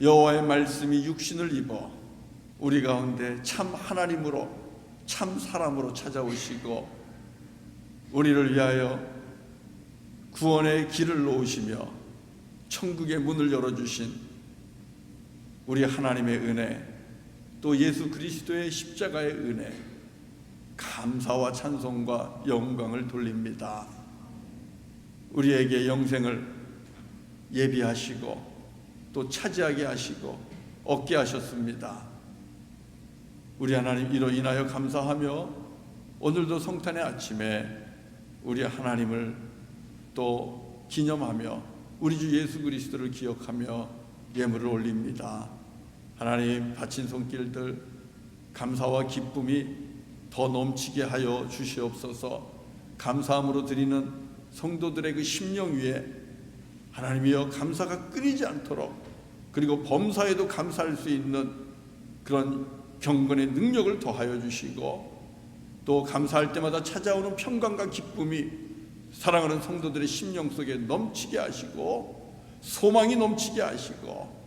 여호와의 말씀이 육신을 입어 우리 가운데 참 하나님으로 참 사람으로 찾아오시고 우리를 위하여 구원의 길을 놓으시며 천국의 문을 열어주신 우리 하나님의 은혜, 또 예수 그리스도의 십자가의 은혜, 감사와 찬송과 영광을 돌립니다. 우리에게 영생을 예비하시고 또 차지하게 하시고 얻게 하셨습니다. 우리 하나님 이로 인하여 감사하며 오늘도 성탄의 아침에 우리 하나님을 또 기념하며 우리 주 예수 그리스도를 기억하며 예물을 올립니다. 하나님, 바친 손길들 감사와 기쁨이 더 넘치게 하여 주시옵소서. 감사함으로 드리는 성도들의 그 심령 위에 하나님이여 감사가 끊이지 않도록, 그리고 범사에도 감사할 수 있는 그런 경건의 능력을 더하여 주시고, 또 감사할 때마다 찾아오는 평강과 기쁨이 사랑하는 성도들의 심령 속에 넘치게 하시고 소망이 넘치게 하시고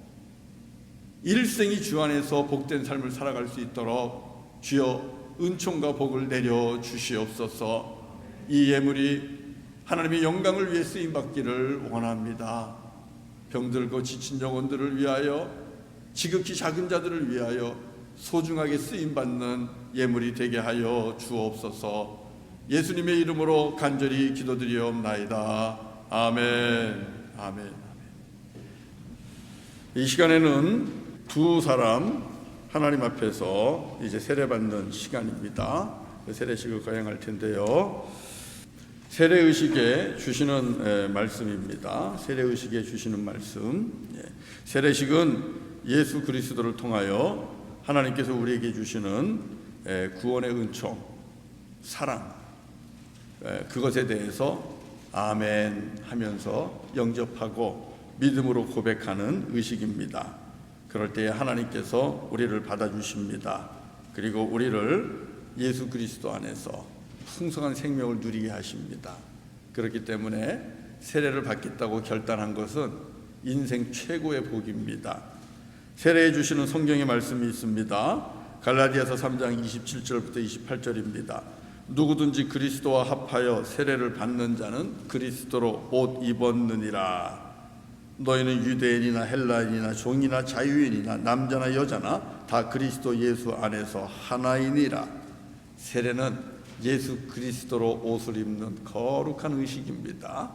일생이 주 안에서 복된 삶을 살아갈 수 있도록 주여 은총과 복을 내려 주시옵소서. 이 예물이 하나님의 영광을 위해 쓰임받기를 원합니다. 병들고 지친 영혼들을 위하여, 지극히 작은 자들을 위하여 소중하게 쓰임받는 예물이 되게 하여 주옵소서. 예수님의 이름으로 간절히 기도드리옵나이다. 아멘. 아멘. 이 시간에는 두 사람 하나님 앞에서 이제 세례받는 시간입니다. 세례식을 거행할 텐데요. 세례의식에 주시는 말씀입니다. 세례의식에 주시는 말씀. 세례식은 예수 그리스도를 통하여 하나님께서 우리에게 주시는 구원의 은총, 사랑, 그것에 대해서 아멘 하면서 영접하고 믿음으로 고백하는 의식입니다. 그럴 때에 하나님께서 우리를 받아주십니다. 그리고 우리를 예수 그리스도 안에서 풍성한 생명을 누리게 하십니다. 그렇기 때문에 세례를 받겠다고 결단한 것은 인생 최고의 복입니다. 세례해 주시는 성경의 말씀이 있습니다. 갈라디아서 3장 27절부터 28절입니다. 누구든지 그리스도와 합하여 세례를 받는 자는 그리스도로 옷 입었느니라. 너희는 유대인이나 헬라인이나 종이나 자유인이나 남자나 여자나 다 그리스도 예수 안에서 하나이니라. 세례는 예수 그리스도로 옷을 입는 거룩한 의식입니다.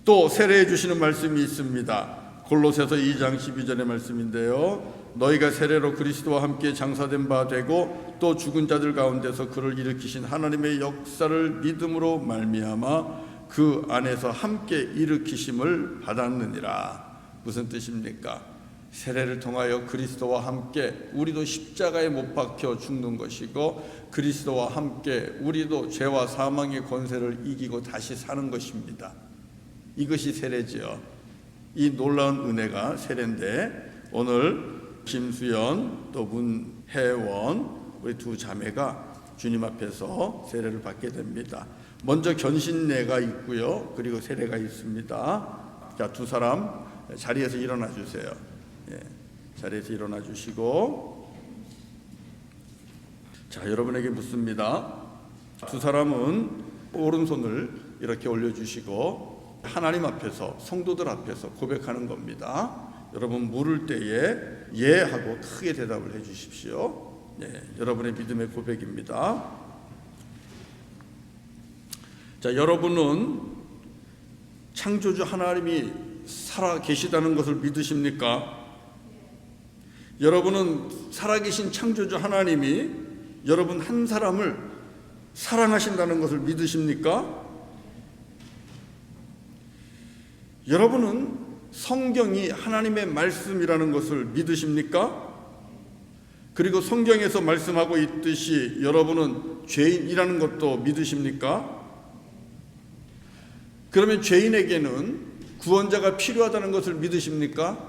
또 세례해 주시는 말씀이 있습니다. 골로새서 2장 12절의 말씀인데요. 너희가 세례로 그리스도와 함께 장사된 바 되고 또 죽은 자들 가운데서 그를 일으키신 하나님의 역사를 믿음으로 말미암아 그 안에서 함께 일으키심을 받았느니라. 무슨 뜻입니까? 세례를 통하여 그리스도와 함께 우리도 십자가에 못 박혀 죽는 것이고, 그리스도와 함께 우리도 죄와 사망의 권세를 이기고 다시 사는 것입니다. 이것이 세례지요. 이 놀라운 은혜가 세례인데, 오늘 김수연 또 문혜원 우리 두 자매가 주님 앞에서 세례를 받게 됩니다. 먼저 견신례가 있고요, 그리고 세례가 있습니다. 자, 두 사람 자리에서 일어나 주세요. 자리에서 일어나 주시고, 자, 여러분에게 묻습니다. 두 사람은 오른손을 이렇게 올려주시고 하나님 앞에서, 성도들 앞에서 고백하는 겁니다. 여러분 물을 때에 예 하고 크게 대답을 해 주십시오. 여러분의 믿음의 고백입니다. 자, 여러분은 창조주 하나님이 살아 계시다는 것을 믿으십니까? 여러분은 살아계신 창조주 하나님이 여러분 한 사람을 사랑하신다는 것을 믿으십니까? 여러분은 성경이 하나님의 말씀이라는 것을 믿으십니까? 그리고 성경에서 말씀하고 있듯이 여러분은 죄인이라는 것도 믿으십니까? 그러면 죄인에게는 구원자가 필요하다는 것을 믿으십니까?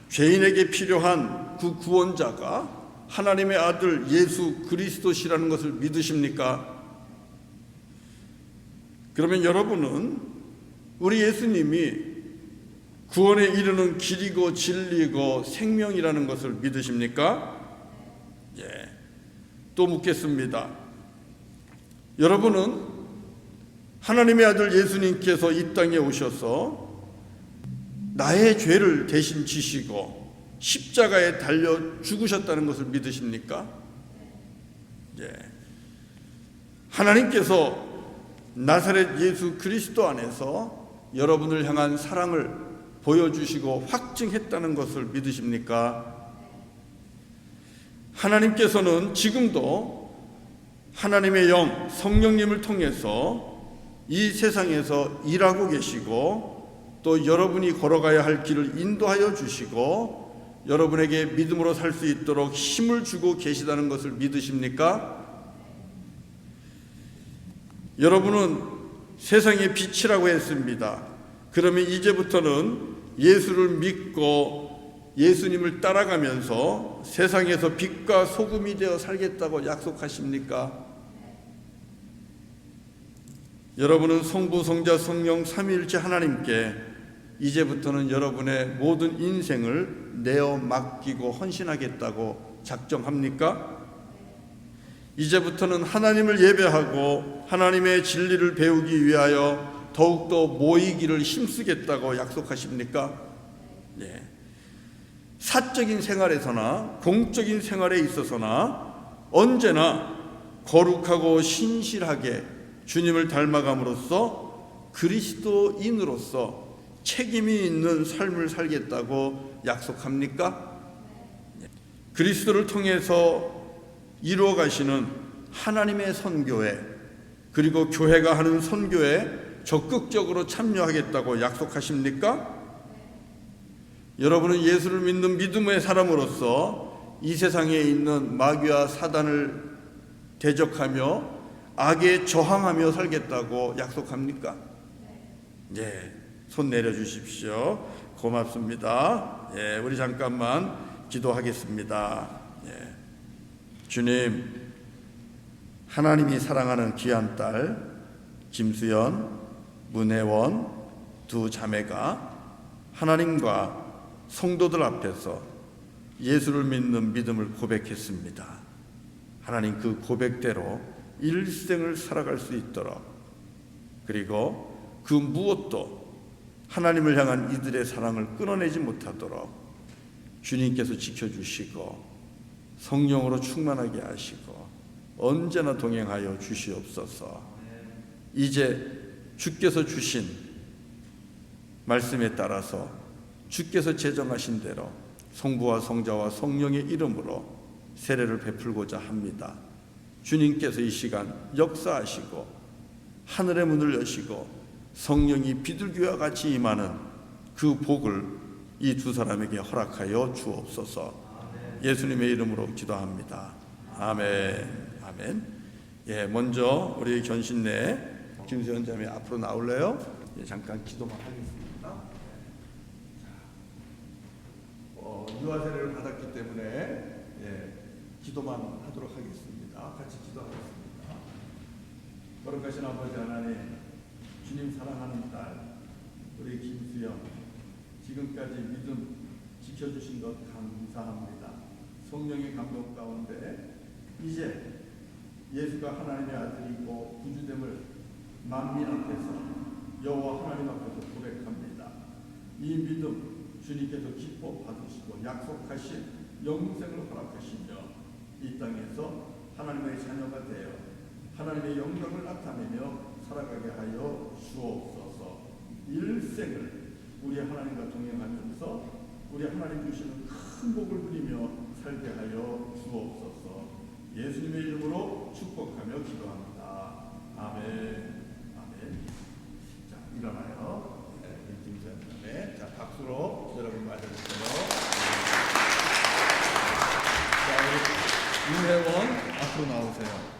죄인에게 필요한 그 구원자가 하나님의 아들 예수 그리스도시라는 것을 믿으십니까? 그러면 여러분은 우리 예수님이 구원에 이르는 길이고 진리고 생명이라는 것을 믿으십니까? 또 묻겠습니다. 여러분은 하나님의 아들 예수님께서 이 땅에 오셔서 나의 죄를 대신 지시고 십자가에 달려 죽으셨다는 것을 믿으십니까? 하나님께서 나사렛 예수 그리스도 안에서 여러분을 향한 사랑을 보여주시고 확증했다는 것을 믿으십니까? 하나님께서는 지금도 하나님의 영 성령님을 통해서 이 세상에서 일하고 계시고 또 여러분이 걸어가야 할 길을 인도하여 주시고 여러분에게 믿음으로 살 수 있도록 힘을 주고 계시다는 것을 믿으십니까? 여러분은 세상의 빛이라고 했습니다. 그러면 이제부터는 예수를 믿고 예수님을 따라가면서 세상에서 빛과 소금이 되어 살겠다고 약속하십니까? 여러분은 성부, 성자, 성령 삼위일체 하나님께 이제부터는 여러분의 모든 인생을 내어 맡기고 헌신하겠다고 작정합니까? 이제부터는 하나님을 예배하고 하나님의 진리를 배우기 위하여 더욱더 모이기를 힘쓰겠다고 약속하십니까? 네. 사적인 생활에서나 공적인 생활에 있어서나 언제나 거룩하고 신실하게 주님을 닮아감으로써 그리스도인으로서 책임이 있는 삶을 살겠다고 약속합니까? 그리스도를 통해서 이루어 가시는 하나님의 선교회 그리고 교회가 하는 선교에 적극적으로 참여하겠다고 약속하십니까? 여러분은 예수를 믿는 믿음의 사람으로서 이 세상에 있는 마귀와 사단을 대적하며 악에 저항하며 살겠다고 약속합니까? 예, 손 내려주십시오. 고맙습니다. 예, 우리 잠깐만 기도하겠습니다. 예. 주님, 하나님이 사랑하는 귀한 딸 김수연, 문혜원 두 자매가 하나님과 성도들 앞에서 예수를 믿는 믿음을 고백했습니다. 하나님 그 고백대로 일생을 살아갈 수 있도록 그리고 그 무엇도 하나님을 향한 이들의 사랑을 끊어내지 못하도록 주님께서 지켜주시고 성령으로 충만하게 하시고 언제나 동행하여 주시옵소서. 이제 주께서 주신 말씀에 따라서 주께서 제정하신 대로 성부와 성자와 성령의 이름으로 세례를 베풀고자 합니다. 주님께서 이 시간 역사하시고 하늘의 문을 여시고 성령이 비둘기와 같이 임하는 그 복을 이 두 사람에게 허락하여 주옵소서. 예수님의 이름으로 기도합니다. 아멘. 아멘. 예, 먼저 우리 견신내 김수현 자매 앞으로 나올래요? 예, 잠깐 기도만 하겠습니다. 유아 세례를 받았기 때문에 예, 기도만 하도록 하겠습니다. 같이 기도하겠습니다. 거룩하신 아버지 하나님, 주님 사랑하는 딸 우리 김수영 지금까지 믿음 지켜주신 것 감사합니다. 성령의 감동 가운데 이제 예수가 하나님의 아들이고 구주됨을 만민 앞에서 여호와 하나님 앞에서 고백합니다. 이 믿음 주님께서 기뻐 받으시고 약속하신 영생을 허락하시며 이 땅에서 하나님의 자녀가 되어 하나님의 영광을 나타내며 살아가게 하여 주옵소서. 일생을 우리 하나님과 동행하면서 우리 하나님 주시는 큰 복을 누리며 살게 하여 주옵소서. 예수님의 이름으로 축복하며 기도합니다. 아멘. 아멘. 자, 일어나요. 네, 자, 박수로 여러분 맞아주세요. 자, 우리 윤혜원 앞으로 나오세요.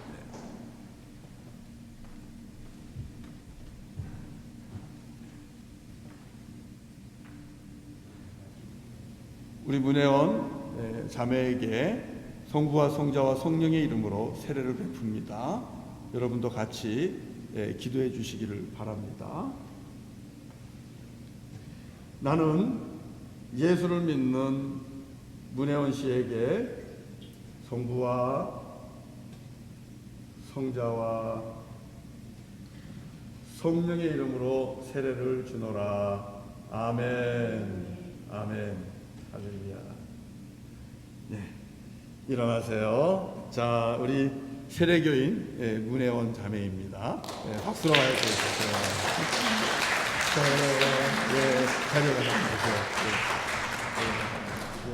우리 문혜원 자매에게 성부와 성자와 성령의 이름으로 세례를 베풉니다. 여러분도 같이 기도해 주시기를 바랍니다. 나는 예수를 믿는 문혜원 씨에게 성부와 성자와 성령의 이름으로 세례를 주노라. 아멘. 아멘. 할렐루야. 네, 일어나세요. 자, 우리 세례교인 문혜원 자매입니다. 네, 박수로 와주세요. 자, 네, 자리에 가주세요.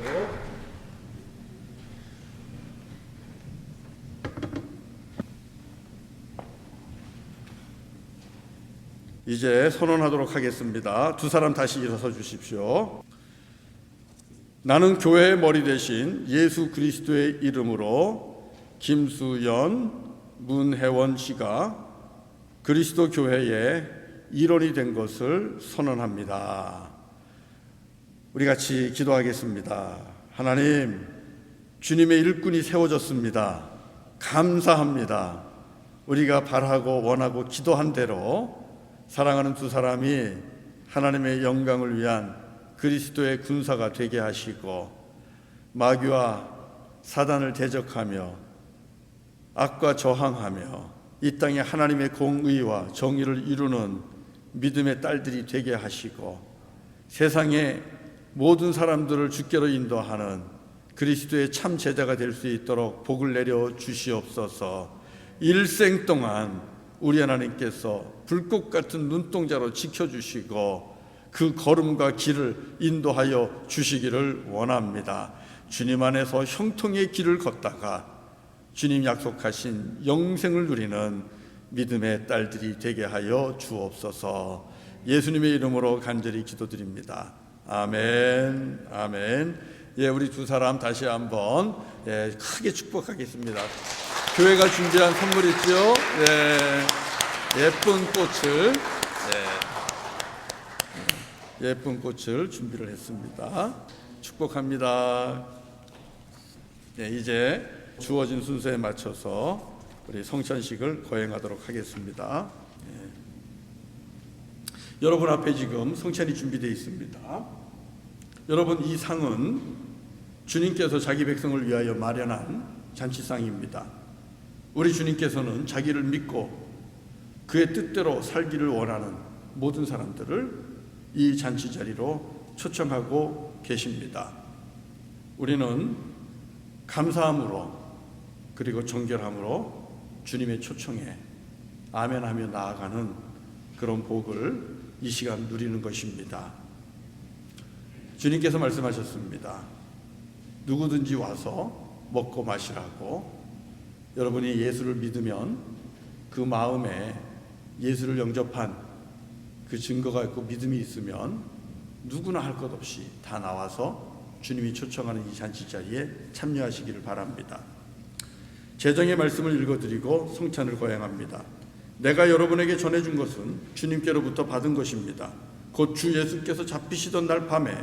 네. 이제 선언하도록 하겠습니다. 두 사람 다시 일어서 주십시오. 나는 교회의 머리 대신 예수 그리스도의 이름으로 김수연, 문혜원 씨가 그리스도 교회의 일원이 된 것을 선언합니다. 우리 같이 기도하겠습니다. 하나님, 주님의 일꾼이 세워졌습니다. 감사합니다. 우리가 바라고 원하고 기도한 대로 사랑하는 두 사람이 하나님의 영광을 위한 그리스도의 군사가 되게 하시고 마귀와 사단을 대적하며 악과 저항하며 이 땅에 하나님의 공의와 정의를 이루는 믿음의 딸들이 되게 하시고 세상의 모든 사람들을 주께로 인도하는 그리스도의 참 제자가 될 수 있도록 복을 내려 주시옵소서. 일생 동안 우리 하나님께서 불꽃 같은 눈동자로 지켜주시고 그 걸음과 길을 인도하여 주시기를 원합니다. 주님 안에서 형통의 길을 걷다가 주님 약속하신 영생을 누리는 믿음의 딸들이 되게 하여 주옵소서. 예수님의 이름으로 간절히 기도드립니다. 아멘. 아멘. 예, 우리 두 사람 다시 한번 크게 축복하겠습니다. 교회가 준비한 선물 있죠? 예쁜 꽃을 예쁜 꽃을 준비를 했습니다. 축복합니다. 이제 주어진 순서에 맞춰서 우리 성찬식을 거행하도록 하겠습니다. 여러분 앞에 지금 성찬이 준비되어 있습니다. 여러분, 이 상은 주님께서 자기 백성을 위하여 마련한 잔치상입니다. 우리 주님께서는 자기를 믿고 그의 뜻대로 살기를 원하는 모든 사람들을 이 잔치 자리로 초청하고 계십니다. 우리는 감사함으로 그리고 정결함으로 주님의 초청에 아멘하며 나아가는 그런 복을 이 시간 누리는 것입니다. 주님께서 말씀하셨습니다. 누구든지 와서 먹고 마시라고. 여러분이 예수를 믿으면 그 마음에 예수를 영접한 그 증거가 있고 믿음이 있으면 누구나 할 것 없이 다 나와서 주님이 초청하는 이 잔치 자리에 참여하시기를 바랍니다. 재정의 말씀을 읽어드리고 성찬을 거행합니다. 내가 여러분에게 전해준 것은 주님께로부터 받은 것입니다. 곧 주 예수께서 잡히시던 날 밤에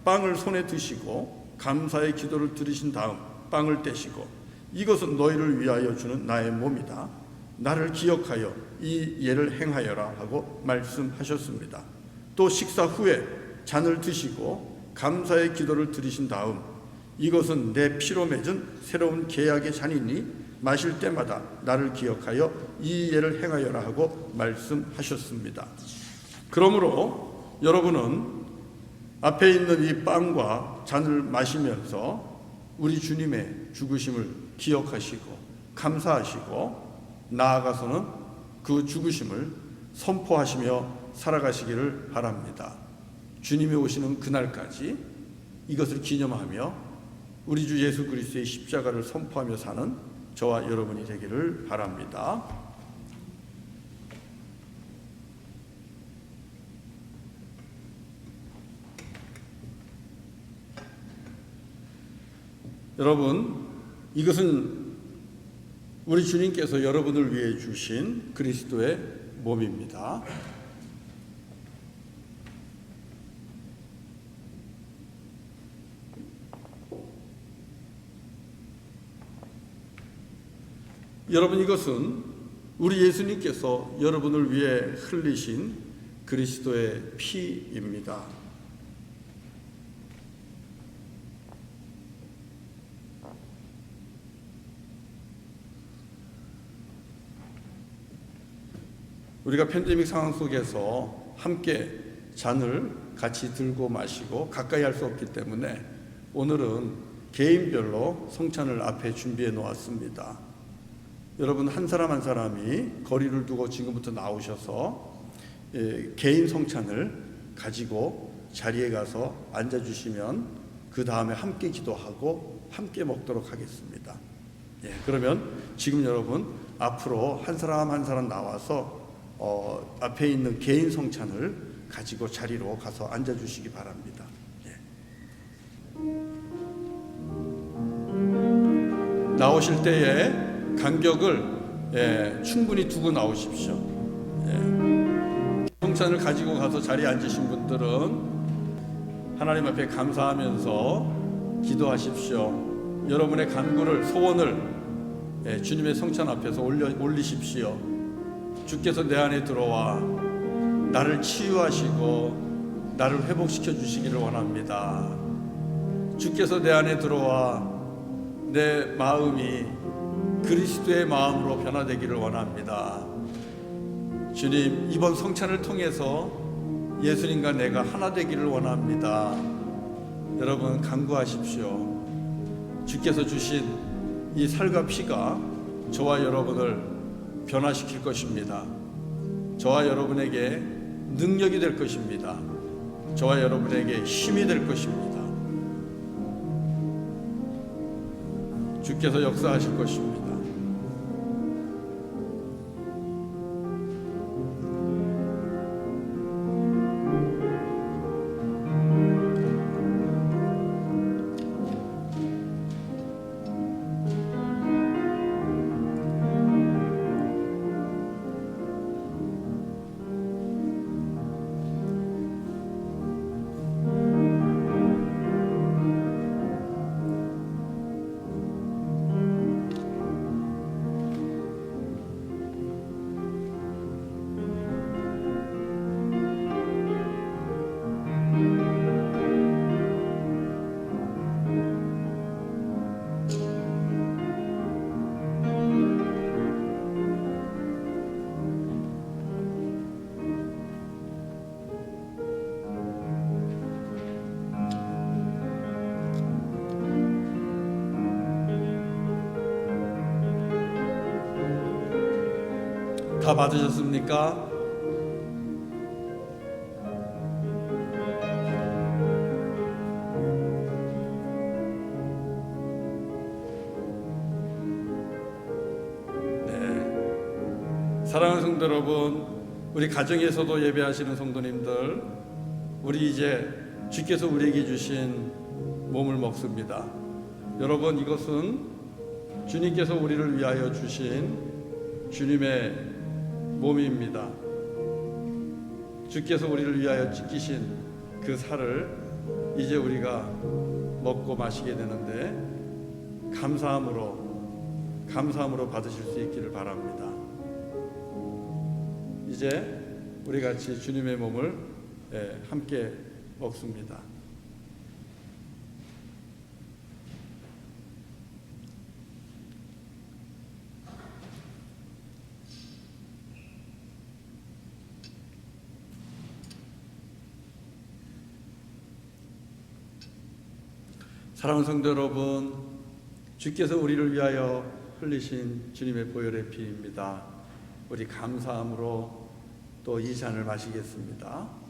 빵을 손에 드시고 감사의 기도를 드리신 다음 빵을 떼시고 이것은 너희를 위하여 주는 나의 몸이다. 나를 기억하여 이 예를 행하여라 하고 말씀하셨습니다. 또 식사 후에 잔을 드시고 감사의 기도를 드리신 다음 이것은 내 피로 맺은 새로운 계약의 잔이니 마실 때마다 나를 기억하여 이 예를 행하여라 하고 말씀하셨습니다. 그러므로 여러분은 앞에 있는 이 빵과 잔을 마시면서 우리 주님의 죽으심을 기억하시고 감사하시고 나아가서는 그 죽으심을 선포하시며 살아가시기를 바랍니다. 주님이 오시는 그날까지 이것을 기념하며 우리 주 예수 그리스도의 십자가를 선포하며 사는 저와 여러분이 되기를 바랍니다. 여러분, 이것은 우리 주님께서 여러분을 위해 주신 그리스도의 몸입니다. 여러분, 이것은 우리 예수님께서 여러분을 위해 흘리신 그리스도의 피입니다. 우리가 팬데믹 상황 속에서 함께 잔을 같이 들고 마시고 가까이 할 수 없기 때문에 오늘은 개인별로 성찬을 앞에 준비해 놓았습니다. 여러분 한 사람 한 사람이 거리를 두고 지금부터 나오셔서 개인 성찬을 가지고 자리에 가서 앉아주시면 그 다음에 함께 기도하고 함께 먹도록 하겠습니다. 그러면 지금 여러분 앞으로 한 사람 한 사람 나와서 앞에 있는 개인 성찬을 가지고 자리로 가서 앉아주시기 바랍니다. 나오실 때에 간격을 충분히 두고 나오십시오. 성찬을 가지고 가서 자리에 앉으신 분들은 하나님 앞에 감사하면서 기도하십시오. 여러분의 간구를, 소원을 주님의 성찬 앞에서 올리십시오. 주께서 내 안에 들어와 나를 치유하시고 나를 회복시켜 주시기를 원합니다. 주께서 내 안에 들어와 내 마음이 그리스도의 마음으로 변화되기를 원합니다. 주님, 이번 성찬을 통해서 예수님과 내가 하나 되기를 원합니다. 여러분 간구하십시오. 주께서 주신 이 살과 피가 저와 여러분을 변화시킬 것입니다. 저와 여러분에게 능력이 될 것입니다. 저와 여러분에게 힘이 될 것입니다. 주께서 역사하실 것입니다. 다 받으셨습니까? 네. 사랑하는 성도 여러분, 우리 가정에서도 예배하시는 성도님들, 우리 이제 주께서 우리에게 주신 몸을 먹습니다. 여러분, 이것은 주님께서 우리를 위하여 주신 주님의 몸입니다. 주께서 우리를 위하여 찢기신 그 살을 이제 우리가 먹고 마시게 되는데 감사함으로 받으실 수 있기를 바랍니다. 이제 우리 같이 주님의 몸을 함께 먹습니다. 사랑하는 성도 여러분, 주께서 우리를 위하여 흘리신 주님의 보혈의 피입니다. 우리 감사함으로 또 이 잔을 마시겠습니다.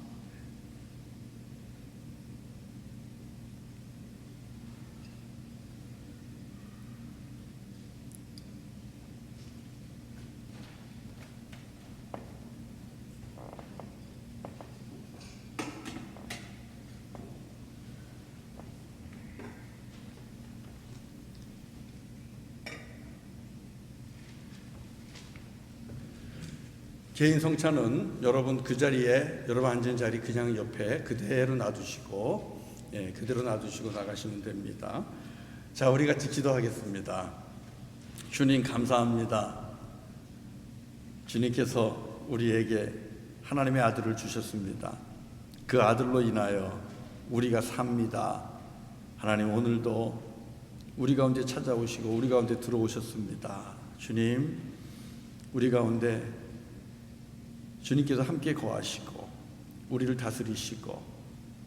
개인 성찬은 여러분 그 자리에 여러분 앉은 자리 그냥 옆에 그대로 놔두시고 그대로 놔두시고 나가시면 됩니다. 자, 우리 같이 기도하겠습니다. 주님 감사합니다. 주님께서 우리에게 하나님의 아들을 주셨습니다. 그 아들로 인하여 우리가 삽니다. 하나님, 오늘도 우리 가운데 찾아오시고 우리 가운데 들어오셨습니다. 주님, 우리 가운데 주님께서 함께 거하시고 우리를 다스리시고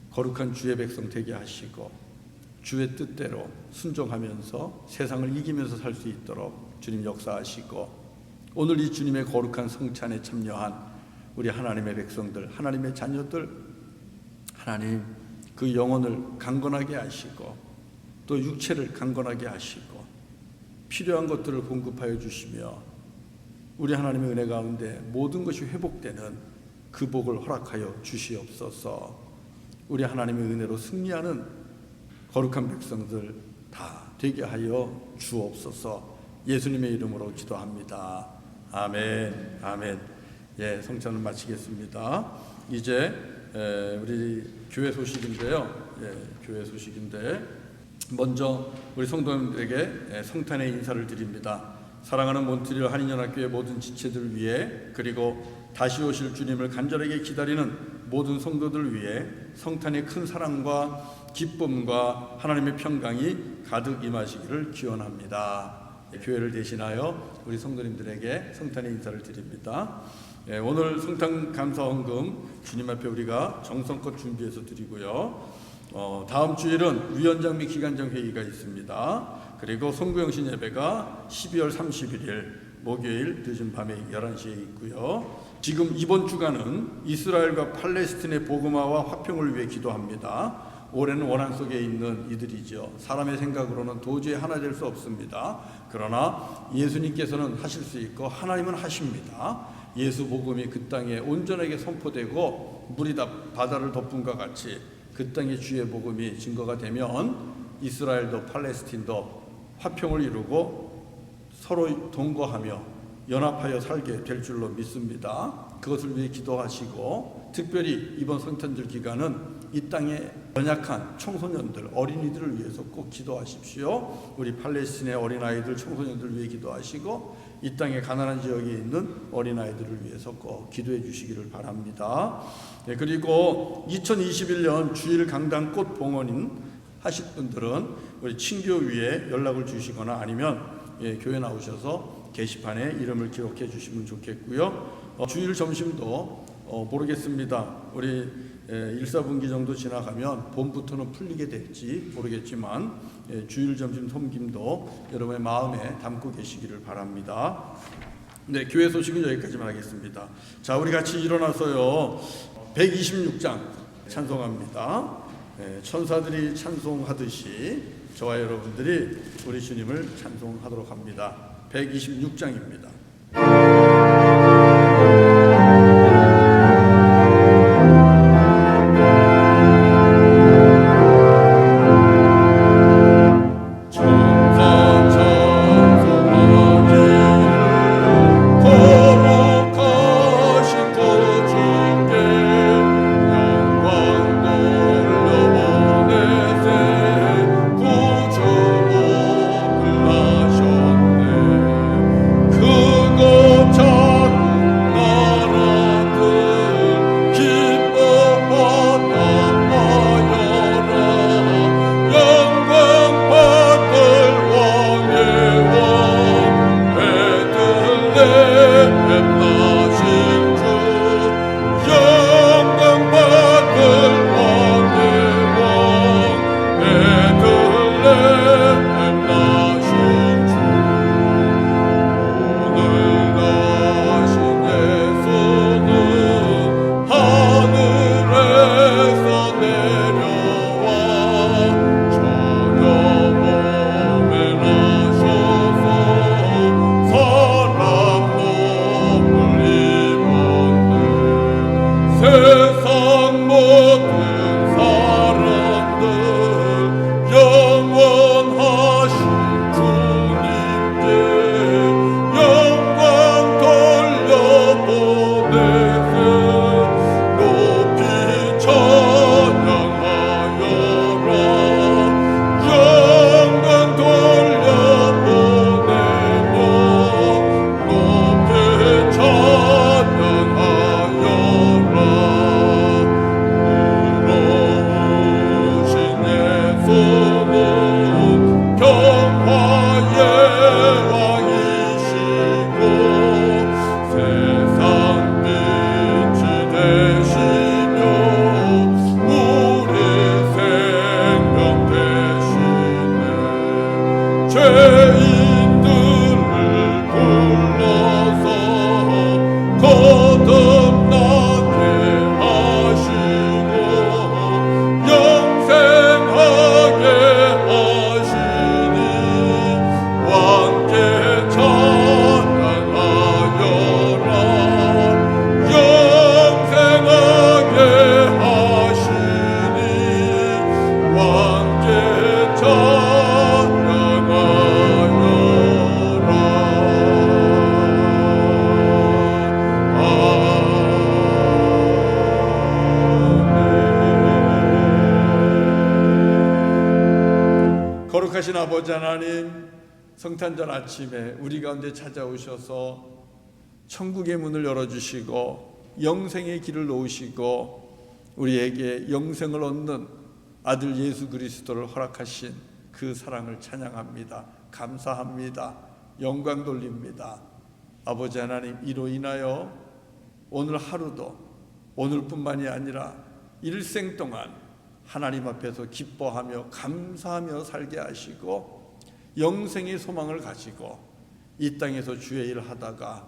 거룩한 주의 백성 되게 하시고 주의 뜻대로 순종하면서 세상을 이기면서 살 수 있도록 주님 역사하시고, 오늘 이 주님의 거룩한 성찬에 참여한 우리 하나님의 백성들, 하나님의 자녀들, 하나님 그 영혼을 강건하게 하시고 또 육체를 강건하게 하시고 필요한 것들을 공급하여 주시며 우리 하나님의 은혜 가운데 모든 것이 회복되는 그 복을 허락하여 주시옵소서. 우리 하나님의 은혜로 승리하는 거룩한 백성들 다 되게 하여 주옵소서. 예수님의 이름으로 기도합니다. 아멘. 아멘. 예, 성찬을 마치겠습니다. 이제 우리 교회 소식인데요. 예, 교회 소식인데 먼저 우리 성도님들에게 성탄의 인사를 드립니다. 사랑하는 몬트리올 한인연합교회 모든 지체들 위해, 그리고 다시 오실 주님을 간절하게 기다리는 모든 성도들 위해 성탄의 큰 사랑과 기쁨과 하나님의 평강이 가득 임하시기를 기원합니다. 교회를 대신하여 우리 성도님들에게 성탄의 인사를 드립니다. 오늘 성탄 감사 헌금 주님 앞에 우리가 정성껏 준비해서 드리고요. 다음 주일은 위원장 및 기관장 회의가 있습니다. 그리고 송구영신 예배가 12월 31일 목요일 늦은 밤에 11시에 있고요. 지금 이번 주간은 이스라엘과 팔레스틴의 복음화와 화평을 위해 기도합니다. 올해는 원한 속에 있는 이들이죠. 사람의 생각으로는 도저히 하나 될 수 없습니다. 그러나 예수님께서는 하실 수 있고 하나님은 하십니다. 예수 복음이 그 땅에 온전하게 선포되고 물이 다 바다를 덮음과 같이 그 땅의 주의 복음이 증거가 되면 이스라엘도 팔레스틴도 화평을 이루고 서로 동거하며 연합하여 살게 될 줄로 믿습니다. 그것을 위해 기도하시고, 특별히 이번 성탄절 기간은 이 땅의 연약한 청소년들, 어린이들을 위해서 꼭 기도하십시오. 우리 팔레스틴의 어린아이들, 청소년들을 위해 기도하시고, 이 땅의 가난한 지역에 있는 어린아이들을 위해서 꼭 기도해 주시기를 바랍니다. 네, 그리고 2021년 주일 강단 꽃 봉헌인 하실 분들은 우리 친교위에 연락을 주시거나 아니면 교회 나오셔서 게시판에 이름을 기록해 주시면 좋겠고요. 주일 점심도 모르겠습니다. 우리 1사분기 정도 지나가면 봄부터는 풀리게 될지 모르겠지만 주일 점심 섬김도 여러분의 마음에 담고 계시기를 바랍니다. 네, 교회 소식은 여기까지만 하겠습니다. 자, 우리 같이 일어나서요 126장 찬송합니다. 천사들이 찬송하듯이 저와 여러분들이 우리 주님을 찬송하도록 합니다. 126장입니다. 그곳 거룩하신 아버지 하나님, 성탄절 아침에 우리 가운데 찾아오셔서 천국의 문을 열어주시고 영생의 길을 놓으시고 우리에게 영생을 얻는 아들 예수 그리스도를 허락하신 그 사랑을 찬양합니다. 감사합니다. 영광 돌립니다. 아버지 하나님, 이로 인하여 오늘 하루도 오늘뿐만이 아니라 일생 동안 하나님 앞에서 기뻐하며 감사하며 살게 하시고 영생의 소망을 가지고 이 땅에서 주의 일을 하다가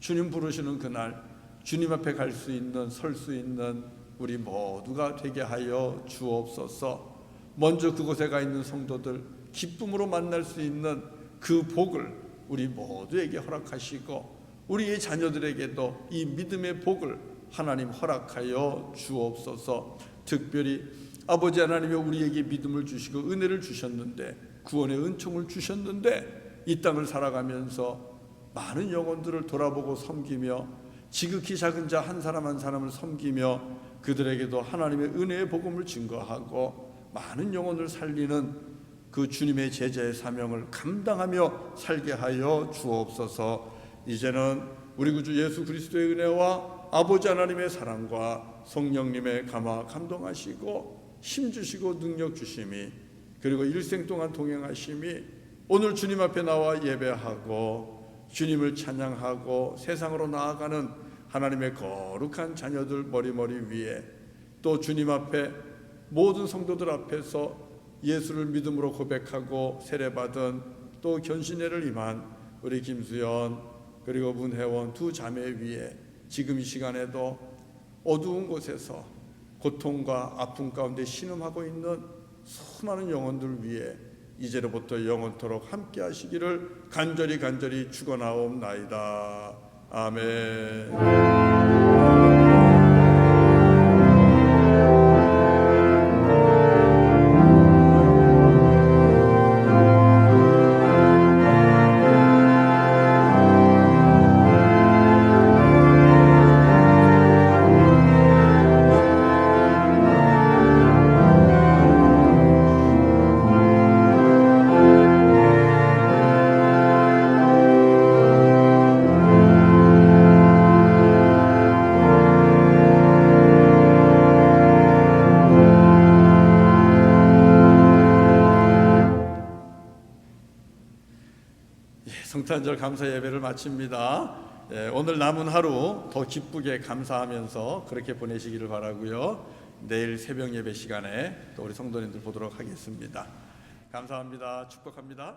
주님 부르시는 그날 주님 앞에 갈 수 있는, 설 수 있는 우리 모두가 되게 하여 주옵소서. 먼저 그곳에 가 있는 성도들 기쁨으로 만날 수 있는 그 복을 우리 모두에게 허락하시고 우리의 자녀들에게도 이 믿음의 복을 하나님 허락하여 주옵소서. 특별히 아버지 하나님이 우리에게 믿음을 주시고 은혜를 주셨는데, 구원의 은총을 주셨는데, 이 땅을 살아가면서 많은 영혼들을 돌아보고 섬기며 지극히 작은 자 한 사람 한 사람을 섬기며 그들에게도 하나님의 은혜의 복음을 증거하고 많은 영혼을 살리는 그 주님의 제자의 사명을 감당하며 살게 하여 주옵소서. 이제는 우리 구주 예수 그리스도의 은혜와 아버지 하나님의 사랑과 성령님의 감화 감동하시고 힘주시고 능력 주심이, 그리고 일생 동안 동행하심이 오늘 주님 앞에 나와 예배하고 주님을 찬양하고 세상으로 나아가는 하나님의 거룩한 자녀들 머리머리 위에, 또 주님 앞에 모든 성도들 앞에서 예수를 믿음으로 고백하고 세례받은 또 견신회를 임한 우리 김수연 그리고 문혜원 두 자매 위에 지금 이 시간에도 어두운 곳에서 고통과 아픔 가운데 신음하고 있는 수많은 영혼들 위에 이제로부터 영원토록 함께 하시기를 간절히 축원하옵나이다. 아멘. 성탄절 감사 예배를 마칩니다. 오늘 남은 하루 더 기쁘게 감사하면서 그렇게 보내시기를 바라고요. 내일 새벽 예배 시간에 또 우리 성도님들 보도록 하겠습니다. 감사합니다. 축복합니다.